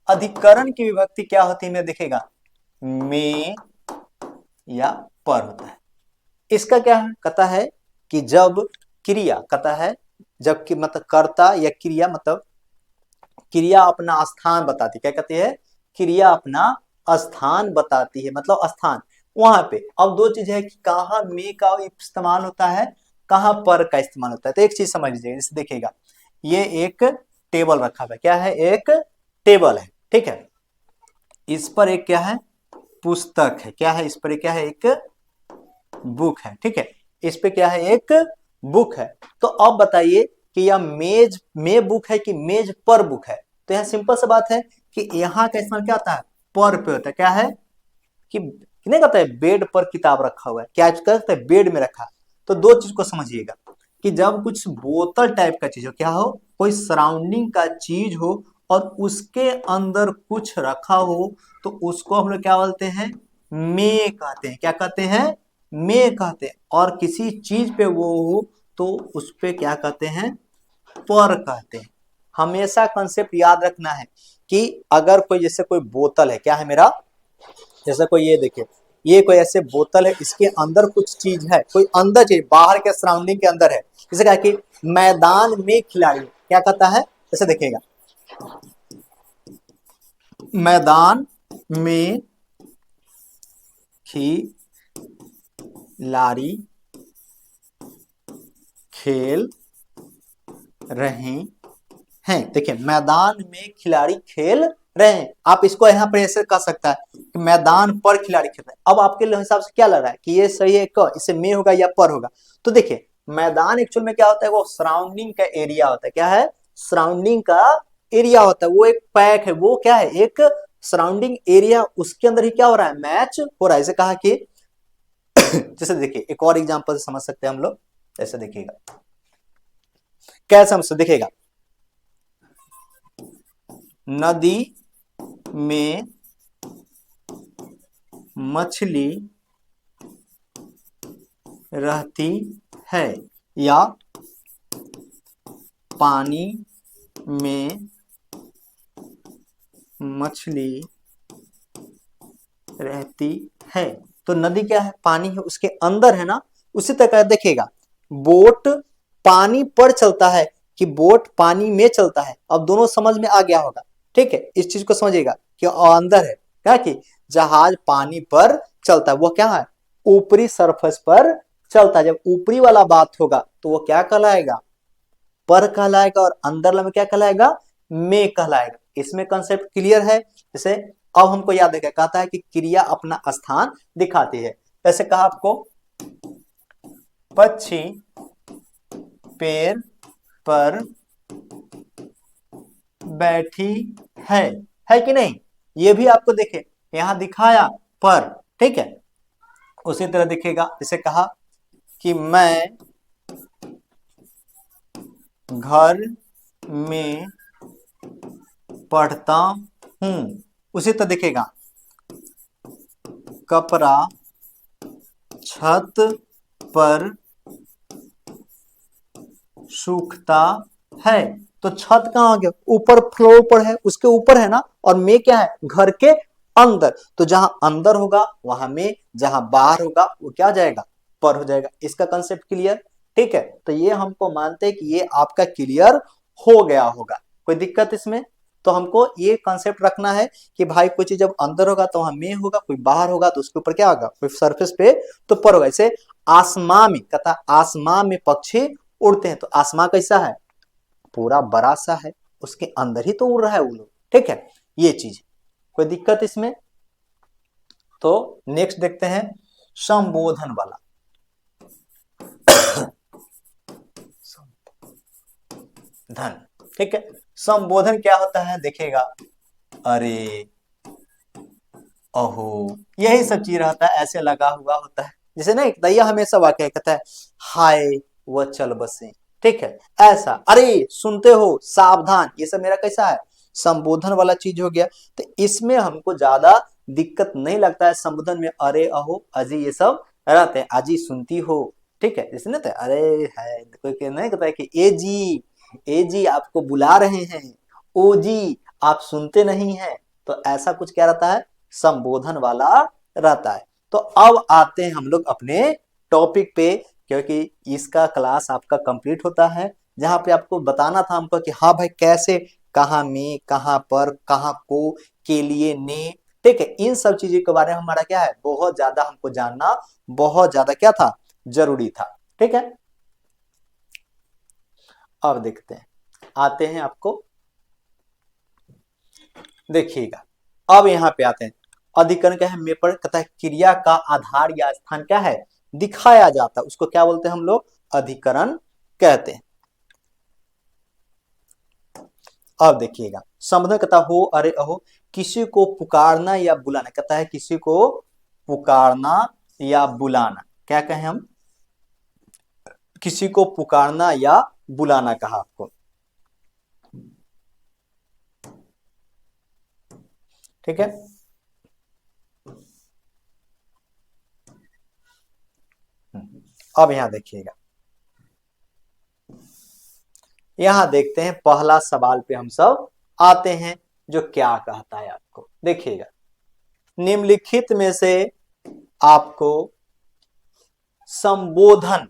अधिकरण की विभक्ति क्या होती है, मैं देखेगा, में या पर होता है। इसका क्या है, कहता है कि जब क्रिया, कहता है जब कि मतलब कर्ता या क्रिया, मतलब क्रिया अपना स्थान बताती, क्या कहती है, क्रिया अपना स्थान बताती है, मतलब स्थान वहां पे। अब दो चीज है कि कहाँ में का इस्तेमाल होता है, कहाँ पर का इस्तेमाल होता है। तो एक चीज समझ लीजिए, जैसे देखिएगा, ये एक टेबल रखा हुआ है, क्या है, एक टेबल है। ठीक है, इस पर एक क्या है, पुस्तक है, क्या है, इस पर एक क्या है, एक बुक है। ठीक है, इस पे क्या है, एक बुक है। तो अब बताइए कि यह मेज में बुक है कि मेज पर बुक है। तो यह सिंपल सा बात है कि यहाँ का इस्तेमाल क्या होता है, पर पे होता है, क्या है कि नहीं कहता है बेड पर किताब रखा हुआ है, क्या करता है, बेड में रखा। तो दो चीज को समझिएगा कि जब कुछ बोतल टाइप का चीज हो, क्या हो, कोई सराउंडिंग का चीज हो और उसके अंदर कुछ रखा हो, तो उसको हम लोग क्या बोलते हैं, में कहते हैं, क्या कहते हैं, में कहते हैं। और किसी चीज पे वो हो तो उस पे क्या कहते हैं, पर कहते हैं। हमेशा कंसेप्ट याद रखना है कि अगर कोई, जैसे कोई बोतल है, क्या है मेरा, जैसे कोई ये देखिए, ये कोई ऐसे बोतल है, इसके अंदर कुछ चीज है, कोई अंदर चीज बाहर के सराउंडिंग के अंदर है। जैसे कहा कि मैदान में खिलाड़ी, क्या कहता है, जैसे देखिएगा, मैदान में खिलाड़ी खेल रहे हैं। देखिए, मैदान में खिलाड़ी खेल रहे हैं। आप इसको यहाँ पर ऐसे कह सकता है कि मैदान पर खिलाड़ी खेल रहे हैं। अब आपके हिसाब से क्या लग रहा है कि ये सही है, क इसे में होगा या पर होगा। तो देखिए, मैदान एक्चुअल में क्या होता है, वो सराउंडिंग का एरिया होता है, क्या है, सराउंडिंग का एरिया होता है, वो एक पैक है, वो क्या है, एक सराउंडिंग एरिया, उसके अंदर ही क्या हो रहा है, मैच हो रहा है। जैसे कहा कि जैसे देखिए, एक और एग्जांपल से समझ सकते हैं हम लोग, ऐसे देखिएगा, कैसे समझ देखिएगा, नदी में मछली रहती है, या पानी में मछली रहती है। तो नदी क्या है, पानी है, उसके अंदर है ना। उसी तरह देखिएगा, बोट पानी पर चलता है कि बोट पानी में चलता है। अब दोनों समझ में आ गया होगा। ठीक है, इस चीज को समझिएगा कि अंदर है, क्या कि जहाज पानी पर चलता है, वो क्या है, ऊपरी सरफेस पर चलता है। जब ऊपरी वाला बात होगा तो वो क्या कहलाएगा, पर कहलाएगा, और अंदर में क्या कहलाएगा, में कहलाएगा। इसमें कंसेप्ट क्लियर है। जैसे अब हमको याद है, कहता है कि क्रिया अपना स्थान दिखाती है। जैसे कहा आपको पक्षी पेड़ पर बैठी है कि नहीं? ये भी आपको देखे यहां दिखाया पर, ठीक है। उसी तरह दिखेगा जैसे कहा कि मैं घर में पढ़ता हूं, उसी तरह दिखेगा कपड़ा छत पर सूखता है। तो छत कहाँ आ गया? ऊपर फ्लोर पर है, उसके ऊपर है ना, और में क्या है? घर के अंदर। तो जहां अंदर होगा वहां में, जहां बाहर होगा वो क्या जाएगा? पर हो जाएगा। इसका कंसेप्ट क्लियर? ठीक है, तो ये हमको मानते हैं कि ये आपका क्लियर हो गया होगा। कोई दिक्कत इसमें? तो हमको ये कंसेप्ट रखना है कि भाई कोई चीज जब अंदर होगा तो वहां में होगा, कोई बाहर होगा तो उसके ऊपर क्या होगा? कोई सरफेस पे तो पर होगा। ऐसे आसमां में, कहता आसमां में पक्षी उड़ते हैं। तो आसमां कैसा है? पूरा बड़ा सा है, उसके अंदर ही तो उड़ रहा है वो लोग, ठीक है। ये चीज, कोई दिक्कत इसमें? तो नेक्स्ट देखते हैं संबोधन वाला। धन, ठीक है। संबोधन क्या होता है देखिएगा, अरे, अहो, यही सब चीज रहता है, ऐसे लगा हुआ होता है। जैसे ना एक दैया हमेशा वाक्य कहता है, हाय वह चल बसे, ठीक है। ऐसा, अरे सुनते हो, सावधान, ये सब मेरा कैसा है? संबोधन वाला चीज हो गया। तो इसमें हमको ज्यादा दिक्कत नहीं लगता है। संबोधन में अरे, अहो, अजी, ये सब रहते हैं। अजी सुनती हो, ठीक है। जैसे ना तो अरे है, कोई नहीं कहता है कि ए जी आपको बुला रहे हैं, ओ जी आप सुनते नहीं हैं। तो ऐसा कुछ क्या रहता है? संबोधन वाला रहता है। तो अब आते हैं हम लोग अपने टॉपिक पे, क्योंकि इसका क्लास आपका कंप्लीट होता है, जहां पे आपको बताना था हमको कि हाँ भाई कैसे, कहाँ में, कहाँ पर, कहाँ को, के लिए, ने, ठीक है। इन सब चीजों के बारे में हमारा क्या है? बहुत ज्यादा हमको जानना बहुत ज्यादा क्या था? जरूरी था, ठीक है। अब देखते हैं, आते हैं आपको, देखिएगा। अब यहाँ पे आते हैं, अधिकरण क्या है? में पर कहता है क्रिया का आधार या स्थान क्या है? दिखाया जाता है, उसको क्या बोलते हैं हम लोग? अधिकरण कहते हैं। अब देखिएगा, संबोधन कहता हो, अरे, अहो, किसी को पुकारना या बुलाना, कहता है किसी को पुकारना या बुलाना। क्या कहें हम? किसी को पुकारना या बुलाना कहा आपको, ठीक है। अब यहां देखिएगा, यहां देखते हैं पहला सवाल पे हम सब आते हैं, जो क्या कहता है आपको, देखिएगा। निम्नलिखित में से आपको संबोधन,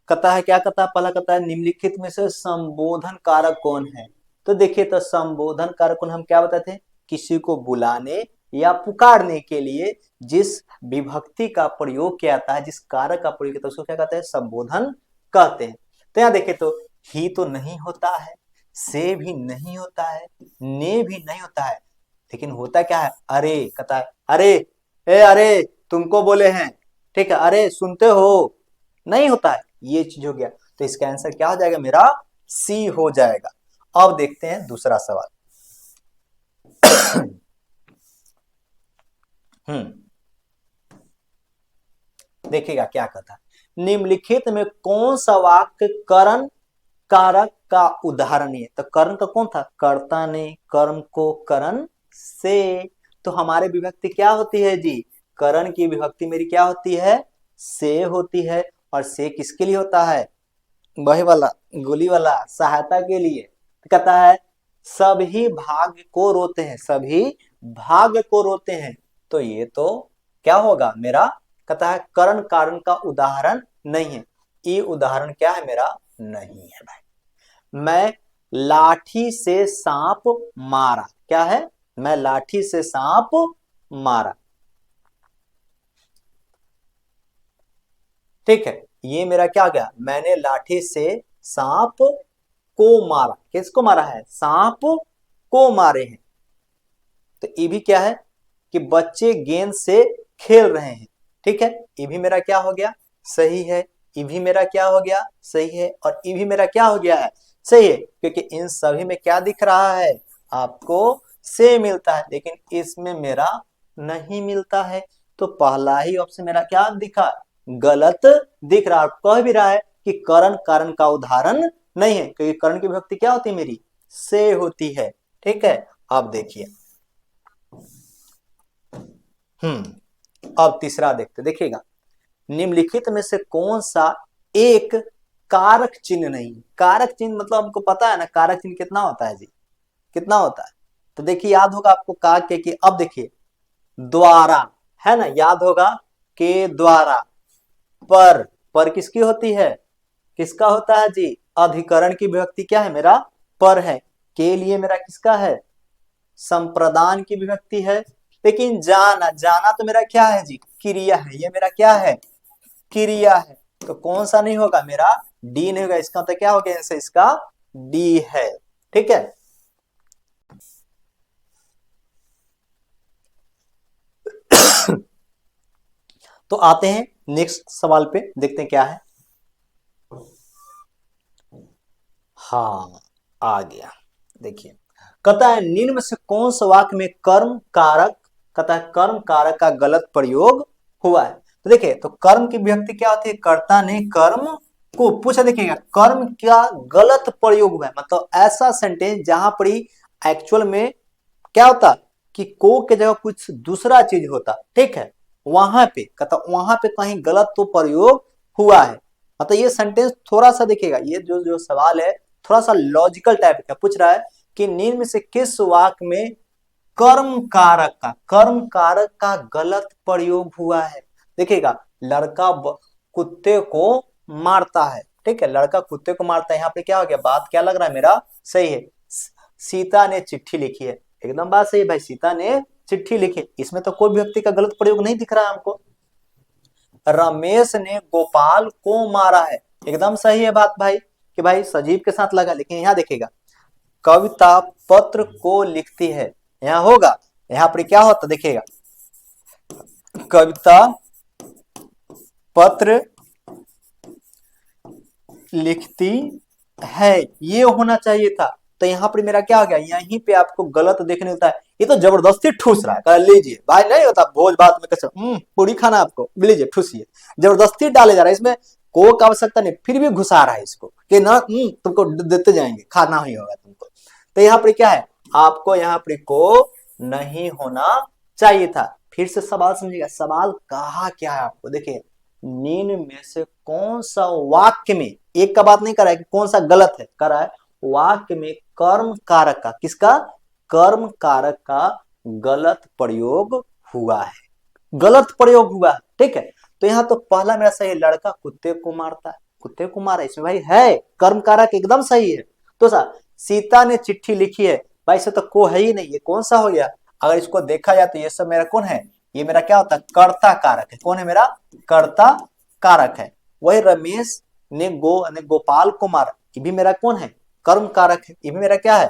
कहता है क्या कहता है? पहला कहता है निम्नलिखित में से संबोधन कारक कौन है? तो देखिए, तो संबोधन कारक कौन हम क्या बताते हैं? किसी को बुलाने या पुकारने के लिए जिस विभक्ति का प्रयोग किया जाता है, जिस कारक का प्रयोग किया जाता है, उसको क्या कहते हैं? संबोधन कहते हैं। तो यहाँ देखिए, तो ही तो नहीं होता है, से भी नहीं होता है, ने भी नहीं होता है, लेकिन होता क्या है? अरे, कहता है अरे, अरे तुमको बोले हैं, ठीक है। अरे सुनते हो, नहीं होता है, ये चीज हो गया। तो इसका आंसर क्या हो जाएगा? मेरा सी हो जाएगा। अब देखते हैं दूसरा सवाल। हम्म, देखिएगा क्या कहता है। निम्नलिखित में कौन सा वाक्य करण कारक का उदाहरण है? तो करण का कौन था? कर्ता ने कर्म को करण से, तो हमारे विभक्ति क्या होती है जी? करण की विभक्ति मेरी क्या होती है? से होती है। और से किसके लिए होता है? वही वाला, गोली वाला, सहायता के लिए। तो कहता है सभी भाग को रोते हैं, सभी भाग को रोते हैं। तो ये तो क्या होगा मेरा? कहता है करण कारण का उदाहरण नहीं है। ये उदाहरण क्या है मेरा? नहीं है भाई। मैं लाठी से सांप मारा, क्या है? मैं लाठी से सांप मारा, ठीक है। ये मेरा क्या गया? मैंने लाठी से सांप को मारा। किसको मारा है? सांप को मारे हैं। तो ये भी क्या है? कि बच्चे गेंद से खेल रहे हैं, ठीक है। ये भी मेरा क्या हो गया? सही है। ई भी मेरा क्या हो गया, सही है, और ई भी मेरा क्या हो गया है, सही है, क्योंकि इन सभी में क्या दिख रहा है आपको, से मिलता है, लेकिन इसमें मेरा नहीं मिलता है। तो पहला ही ऑप्शन मेरा क्या दिखा, गलत दिख रहा है। कह भी रहा है कि करण कारण का उदाहरण नहीं है, क्योंकि करण की विभक्ति क्या होती है मेरी, से होती है। ठीक है, अब देखिए, अब तीसरा देखते, देखिएगा, निम्नलिखित में से कौन सा एक कारक चिन्ह नहीं। कारक चिन्ह मतलब हमको पता है ना, कारक चिन्ह कितना होता है जी, कितना होता है। तो देखिए याद होगा आपको का के कि, अब देखिए द्वारा है ना, याद होगा के द्वारा, पर किसकी होती है, किसका होता है जी, अधिकरण की विभक्ति क्या है मेरा, पर है। के लिए मेरा किसका है, संप्रदान की विभक्ति है। लेकिन जाना, जाना तो मेरा क्या है जी, क्रिया है, ये मेरा क्या है, क्रिया है। तो कौन सा नहीं होगा मेरा, डी नहीं होगा। इसका तो क्या हो गया आंसर, इसका डी है। ठीक है, तो आते हैं नेक्स्ट सवाल पे, देखते हैं क्या है। हाँ, आ गया, देखिए, कहता है निम्न में से कौन सा वाक्य में कर्म कारक, कहता है कर्म कारक का गलत प्रयोग हुआ है। तो देखिए, तो कर्म की विभक्ति क्या होती है, कर्ता ने कर्म को पूछा, देखिएगा कर्म क्या गलत प्रयोग हुआ है, मतलब ऐसा सेंटेंस जहां पर एक्चुअल में क्या होता कि को के जगह कुछ दूसरा चीज होता। ठीक है, वहां पे कहता, वहां पे कहीं गलत तो प्रयोग हुआ है। मतलब ये सेंटेंस थोड़ा सा देखिएगा, ये जो जो सवाल है थोड़ा सा लॉजिकल टाइप का पूछ रहा है कि निम्न में से किस वाक्य में कर्म कारक का गलत प्रयोग हुआ है। देखिएगा, लड़का कुत्ते को मारता है। ठीक है, लड़का कुत्ते को मारता है, यहाँ पे क्या हो गया, बात क्या लग रहा है मेरा, सही है। सीता ने चिट्ठी लिखी है, एकदम बात सही है भाई, सीता ने चिट्ठी लिखी, इसमें तो कोई व्यक्ति का गलत प्रयोग नहीं दिख रहा है हमको। रमेश ने गोपाल को मारा है, एकदम सही है बात भाई, कि भाई सजीव के साथ लगा। लेकिन यहाँ देखिएगा, कविता पत्र को लिखती है, यहाँ होगा, यहाँ पर क्या होता देखिएगा, कविता पत्र लिखती है, ये होना चाहिए था। तो यहाँ पर मेरा क्या हो गया, यहीं पे आपको गलत देखने होता है, ये तो जबरदस्ती ठूस रहा है, कह लीजिए भाई, नहीं होता भोज भात में कैसे पूरी खाना आपको, लीजिए ठूसिए, जबरदस्ती डाले जा रहा है, इसमें को का आवश्यकता नहीं, फिर भी घुसा रहा है इसको कि ना तुमको देते जाएंगे, खाना ही होगा तुमको। तो यहाँ पर क्या है, आपको यहाँ पर को नहीं होना चाहिए था। फिर से सवाल समझिएगा, सवाल कहा क्या है आपको, देखिए निम्न में से कौन सा वाक्य में, एक का बात नहीं कर रहा है कि कौन सा गलत है, कर रहा है वाक्य में कर्म कारक का, किसका, कर्म कारक का गलत प्रयोग हुआ है, गलत प्रयोग हुआ है। ठीक है, तो यहाँ तो पहला मेरा सही है, लड़का कुत्ते को मारता है, कुत्ते को मारा, इसमें भाई है कर्म कारक एकदम सही है। तो सा सीता ने चिट्ठी लिखी है, भाई से तो को है ही नहीं, ये कौन सा हो गया। अगर इसको देखा जाए तो ये सब मेरा कौन है, ये मेरा क्या होता है, कर्ता कारक है। कौन है मेरा, कर्ता कारक है। वही रमेश ने गोपाल को मारा, ये भी मेरा कौन है, कर्म कारक है, ये भी मेरा क्या है,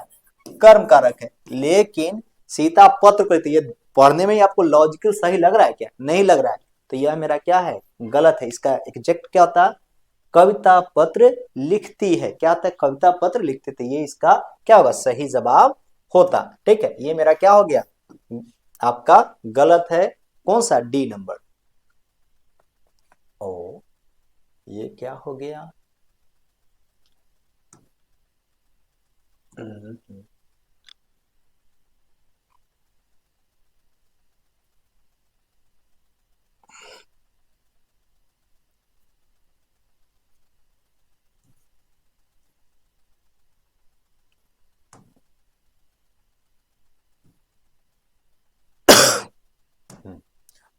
कर्म कारक है। लेकिन सीता पत्र को, ये पढ़ने में ही आपको लॉजिकल सही लग रहा है क्या, नहीं लग रहा है, तो यह मेरा क्या है, गलत है। इसका एग्जैक्ट क्या होता है, कविता पत्र लिखती है, क्या होता है, कविता पत्र लिखते थे, ये इसका क्या होगा, सही जवाब होता। ठीक है, ये मेरा क्या हो गया, आपका गलत है, कौन सा, डी नंबर। ओ, ये क्या हो गया,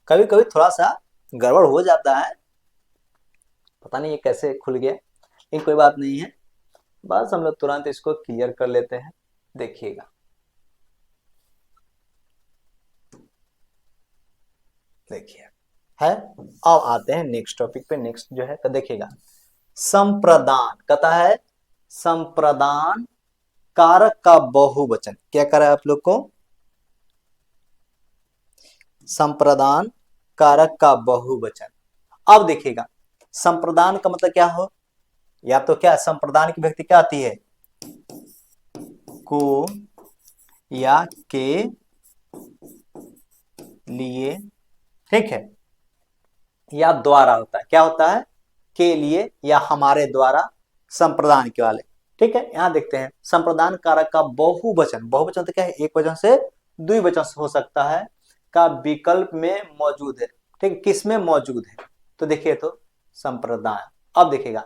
कभी कभी थोड़ा सा गड़बड़ हो जाता है, पता नहीं ये कैसे खुल गया, लेकिन कोई बात नहीं है, बस हम लोग तुरंत इसको क्लियर कर लेते हैं। देखिएगा, देखिए है, अब आते हैं नेक्स्ट टॉपिक पे। नेक्स्ट जो है तो देखिएगा, संप्रदान, कहता है संप्रदान कारक का बहुवचन, क्या करा है आप लोग को, संप्रदान कारक का बहुवचन। अब देखिएगा, संप्रदान का मतलब क्या हो, या तो क्या संप्रदान की व्यक्ति क्या आती है, को या के लिए, ठीक है, या द्वारा होता है, क्या होता है, के लिए या हमारे द्वारा, संप्रदान के वाले, ठीक है। यहां देखते हैं संप्रदान कारक का बहुवचन, बहुवचन तो क्या है, एक वचन से द्विवचन हो सकता है, का विकल्प में मौजूद है, ठीक, किस में मौजूद है, तो देखिए तो संप्रदान। अब देखिएगा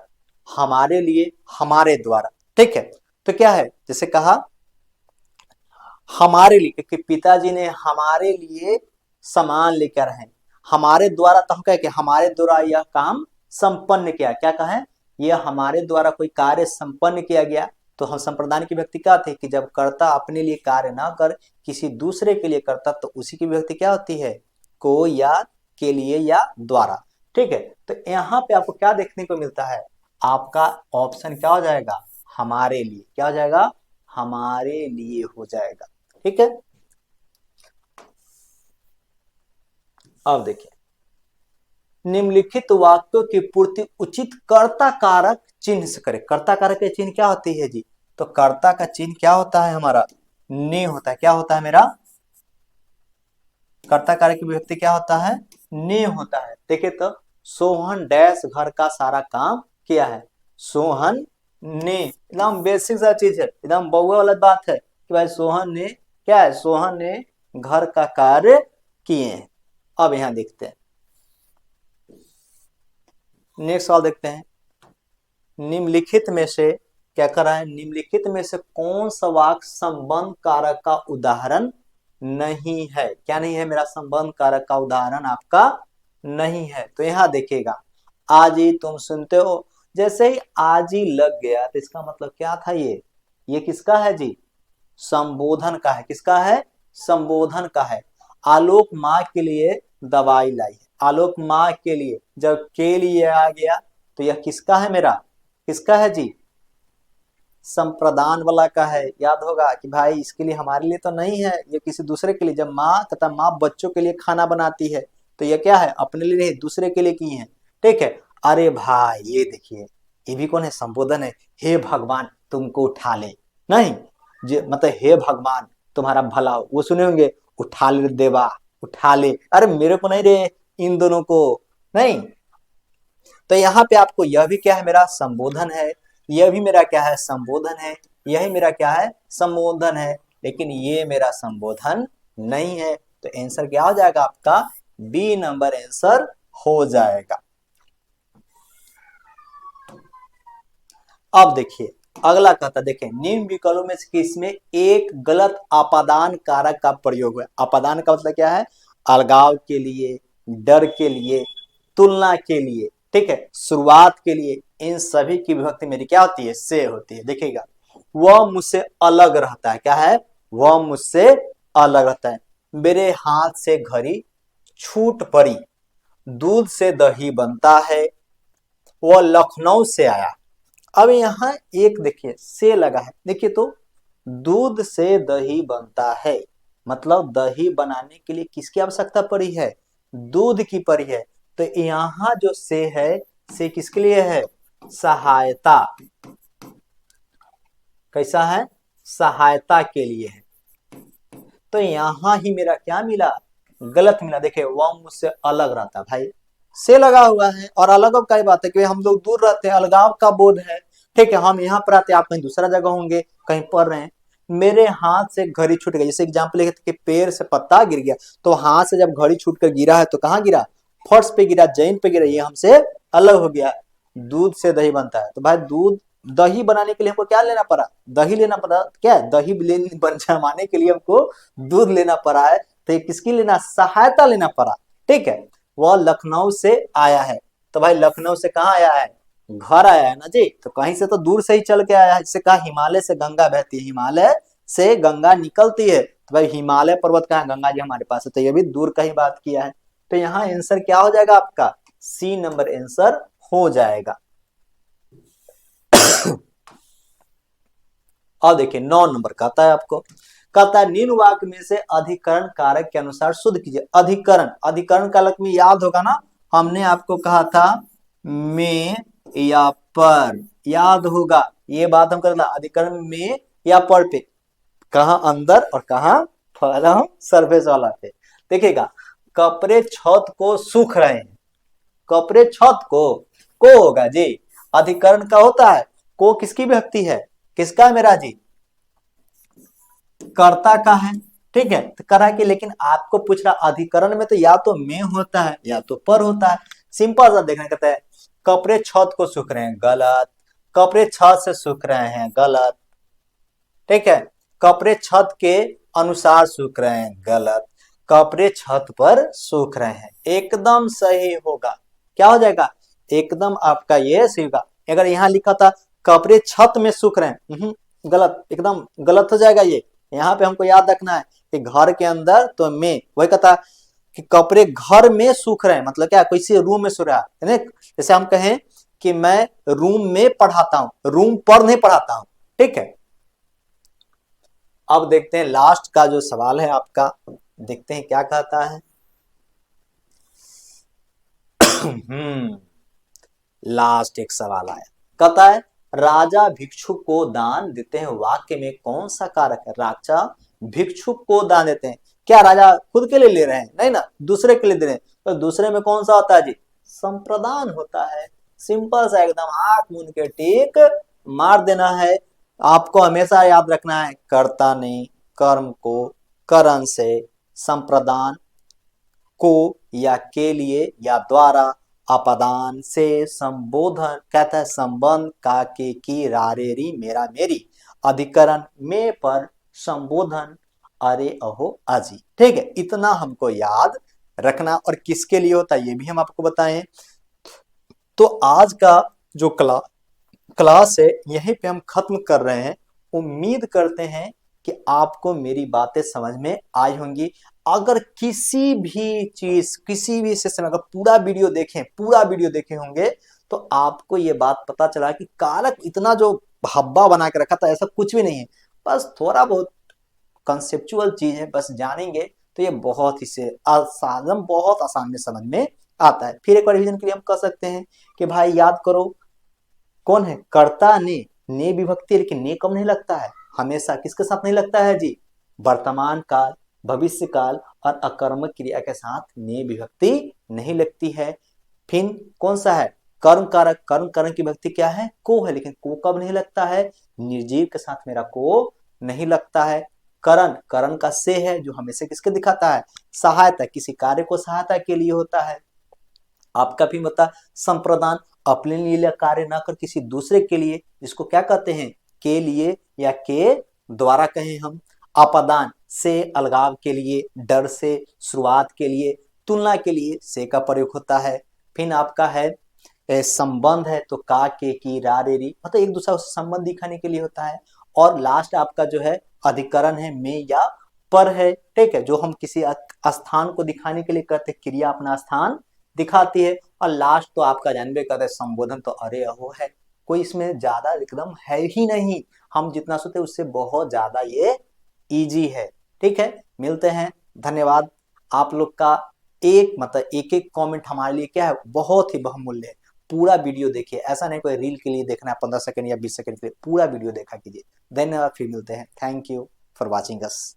हमारे लिए, हमारे द्वारा, ठीक है, तो क्या है, जैसे कहा हमारे लिए, कि पिताजी ने हमारे लिए सामान लेकर आए, हमारे द्वारा, तो हम कहे कि हमारे द्वारा यह काम संपन्न किया, क्या कहें, यह हमारे द्वारा कोई कार्य संपन्न किया गया। तो हम संप्रदान की व्यक्ति क्या थे कि जब कर्ता अपने लिए कार्य ना कर किसी दूसरे के लिए करता, तो उसी की व्यक्ति क्या होती है, को या के लिए या द्वारा, ठीक है। तो यहाँ पे आपको क्या देखने को मिलता है, आपका ऑप्शन क्या हो जाएगा, हमारे लिए, क्या हो जाएगा, हमारे लिए हो जाएगा, ठीक है। अब देखिए निम्नलिखित वाक्यों की पूर्ति उचित कर्ता कारक चिन्ह से करें। कर्ता कारक के चिन्ह क्या होती है जी, तो कर्ता का चिन्ह क्या होता है हमारा, ने होता है, क्या होता है मेरा, कर्ता कारक की व्यक्ति क्या होता है, ने होता है। देखिए तो सोहन डैश घर का सारा काम किया है, सोहन ने, एकदम बेसिक सा चीज है, एकदम बहुआ वाला बात है कि भाई सोहन ने क्या है, सोहन ने घर का कार्य किए हैं। अब यहां देखते हैं नेक्स्ट सवाल देखते हैं, निम्नलिखित में से क्या कर रहा है, निम्नलिखित में से कौन सा वाक्य संबंध कारक का उदाहरण नहीं है, क्या नहीं है मेरा, संबंध कारक का उदाहरण आपका नहीं है। तो यहां देखिएगा आज ही तुम सुनते हो, जैसे ही आज ही लग गया तो इसका मतलब क्या था, ये किसका है जी, संबोधन का है, किसका है, संबोधन का है। आलोक माँ के लिए दवाई लाई है, आलोक माँ के लिए, जब के लिए आ गया तो यह किसका है मेरा, किसका है जी, संप्रदान वाला का है। याद होगा कि भाई इसके लिए हमारे लिए तो नहीं है, ये किसी दूसरे के लिए, जब माँ तथा माँ बच्चों के लिए खाना बनाती है तो ये क्या है, अपने लिए नहीं दूसरे के लिए की है, ठीक है। अरे भाई ये देखिए ये भी कौन है, संबोधन है, हे भगवान तुमको उठा ले, नहीं मतलब हे भगवान तुम्हारा भला हो, वो सुने होंगे, उठा ले देवा, उठा ले, अरे मेरे को नहीं रे, इन दोनों को नहीं। तो यहाँ पे आपको यह भी क्या है मेरा, संबोधन है, यह भी मेरा क्या है, संबोधन है, यही मेरा क्या है, संबोधन है, लेकिन ये मेरा संबोधन नहीं है। तो आंसर क्या हो जाएगा आपका, बी नंबर आंसर हो जाएगा। अब देखिए अगला कहता, देखिए निम्न विकल्पों में से किसमें एक गलत अपादान कारक का प्रयोग हुआ। अपादान का मतलब क्या है, अलगाव के लिए, डर के लिए, तुलना के लिए, ठीक है, शुरुआत के लिए, इन सभी की विभक्ति मेरी क्या होती है, से होती है। देखिएगा वह मुझसे अलग रहता है, क्या है, वह मुझसे अलग रहता है, मेरे हाथ से घड़ी छूट पड़ी, दूध से दही बनता है, वह लखनऊ से आया। अब यहाँ एक देखिए से लगा है, देखिए तो दूध से दही बनता है, मतलब दही बनाने के लिए किसकी आवश्यकता पड़ी है, दूध की पड़ी है। तो यहाँ जो से है, से किसके लिए है, सहायता, कैसा है, सहायता के लिए है। तो यहाँ ही मेरा क्या मिला, गलत मिला। देखिए वह मुझसे अलग रहता, भाई से लगा हुआ है और अलग का बात है कि हम लोग दूर रहते हैं, अलगाव का बोध है, ठीक है। हम यहाँ पर आते हैं, आप कहीं दूसरा जगह होंगे, कहीं पढ़ रहे हैं, मेरे हाथ से घड़ी छूट गई, जैसे एग्जाम्पल लेते कि पेड़ से पत्ता गिर गया, तो हाथ से जब घड़ी छूट कर गिरा है तो कहाँ गिरा, फर्श पे गिरा, जमीन पे गिरा, ये हमसे अलग हो गया। दूध से दही बनता है, तो भाई दूध, दही बनाने के लिए हमको क्या लेना पड़ा, दही लेना पड़ा, क्या दही जमाने के लिए हमको दूध लेना पड़ा है, तो ये किसकी लेना, सहायता लेना पड़ा, ठीक है। वह लखनऊ से आया है, तो भाई लखनऊ से कहाँ आया है, घर आया है ना जी, तो कहीं से तो दूर से ही चल के आया है। जिससे कहा हिमालय से गंगा बहती है, हिमालय से गंगा निकलती है, तो भाई हिमालय पर्वत कहाँ, गंगा जी हमारे पास है, तो ये भी दूर का ही बात किया है। तो यहाँ आंसर क्या हो जाएगा आपका, सी नंबर आंसर हो जाएगा। और देखिए 9 नंबर कहता है आपको, कहता है निम्न वाक्य में से अधिकरण कारक के अनुसार शुद्ध कीजिए। अधिकरण, अधिकरण कारक में याद होगा ना, हमने आपको कहा था में या पर, याद होगा ये बात हम करना, अधिकरण में या पर पे, कहा अंदर और कहा फर्म सरफेस वाला पे। देखिएगा, कपड़े छत को सूख रहे हैं, कपड़े छत को होगा जी, अधिकरण का होता है, को किसकी विभक्ति है, किसका है मेरा जी, कर्ता का है, ठीक है, तो करा के, लेकिन आपको पूछ रहा अधिकरण में तो या तो में होता है या तो पर होता है। सिंपल सा देखना, कहता है कपड़े छत को सूख रहे हैं, गलत, कपड़े छत से सूख रहे हैं, गलत, ठीक है, कपड़े छत के अनुसार सूख रहे हैं, गलत, कपड़े छत पर सूख रहे हैं, एकदम सही होगा। क्या हो जाएगा, एकदम आपका ये सही होगा। अगर यहाँ लिखा था कपड़े छत में सूख रहे हैं, गलत, एकदम गलत हो जाएगा ये। यहाँ पे हमको याद रखना है कि घर के अंदर तो में, वही कहता कि कपड़े घर में सूख रहे हैं, मतलब क्या, किसी रूम में सूख रहा है, जैसे हम कहें कि मैं रूम में पढ़ाता हूं, रूम पर नहीं पढ़ाता हूं, ठीक है। अब देखते हैं लास्ट का जो सवाल है आपका, देखते हैं क्या कहता है। लास्ट एक सवाल आया, कहता है राजा भिक्षुक को दान देते हैं, वाक्य में कौन सा कारक है, राजा भिक्षुक को दान देते हैं, क्या राजा खुद के लिए ले रहे हैं, नहीं ना, दूसरे के लिए दे रहे हैं, तो दूसरे में कौन सा होता है जी, संप्रदान होता है। सिंपल सा एकदम, आंख मूंद के टिक मार देना है। आपको हमेशा याद रखना है, कर्ता ने कर्म को करण से, संप्रदान को या के लिए या द्वारा, अपदान से, संबोधन कहता है संबंध, का के की, रारे री, मेरा मेरी, अधिकरण में पर, संबोधन अरे अहो अजी, ठीक है, इतना हमको याद रखना। और किसके लिए होता है ये भी हम आपको बताएं। तो आज का जो क्लास है यहीं पे हम खत्म कर रहे हैं। उम्मीद करते हैं कि आपको मेरी बातें समझ में आई होंगी। अगर किसी भी चीज, किसी भी सेशन में अगर पूरा वीडियो देखे होंगे तो आपको ये बात पता चला कि कारक इतना जो हब्बा बना के रखा था, ऐसा कुछ भी नहीं है, बस थोड़ा बहुत कंसेप्चुअल चीज है, बस जानेंगे तो ये बहुत ही से आसान, बहुत आसान में समझ में आता है। फिर एक बार रिवीजन के लिए हम कह सकते हैं कि भाई याद करो, कौन है, कर्ता ने विभक्ति, लेकिन ने कब नहीं लगता है, हमेशा किसके साथ नहीं लगता है जी, वर्तमान काल, भविष्य काल और अकर्मक क्रिया के साथ ने विभक्ति नहीं लगती है। फिर कौन सा है, कर्म कारक, कर्म कारक की विभक्ति क्या है, को है, लेकिन को कब नहीं लगता है, निर्जीव के साथ मेरा को नहीं लगता है। करण, करण का से है जो हमेशा किसके दिखाता है, सहायता, किसी कार्य को सहायता के लिए होता है। आपका भी बता, संप्रदान, अपने लिए कार्य ना कर किसी दूसरे के लिए, जिसको क्या कहते हैं, के लिए या के द्वारा कहें हम। अपदान, से अलगाव के लिए, डर से, शुरुआत के लिए, तुलना के लिए से का प्रयोग होता है। फिर आपका है संबंध है तो का के की रा रे री, मतलब एक दूसरा संबंध दिखाने के लिए होता है। और लास्ट आपका जो है अधिकरण है में या पर है, ठीक है, जो हम किसी स्थान को दिखाने के लिए करते, क्रिया अपना स्थान दिखाती है। और लास्ट तो आपका जानबे करते हैं संबोधन, तो अरे अहो है, कोई इसमें ज्यादा एकदम है ही नहीं, हम जितना सोचते उससे बहुत ज्यादा ये इजी है, ठीक है। मिलते हैं, धन्यवाद। आप लोग का एक मतलब एक एक कमेंट हमारे लिए क्या है, बहुत ही बहुमूल्य है। पूरा वीडियो देखिए, ऐसा नहीं कोई रील के लिए देखना है 15 सेकंड या 20 सेकंड के लिए, पूरा वीडियो देखा कीजिए। धन्यवाद, फिर मिलते हैं, thank you for watching us.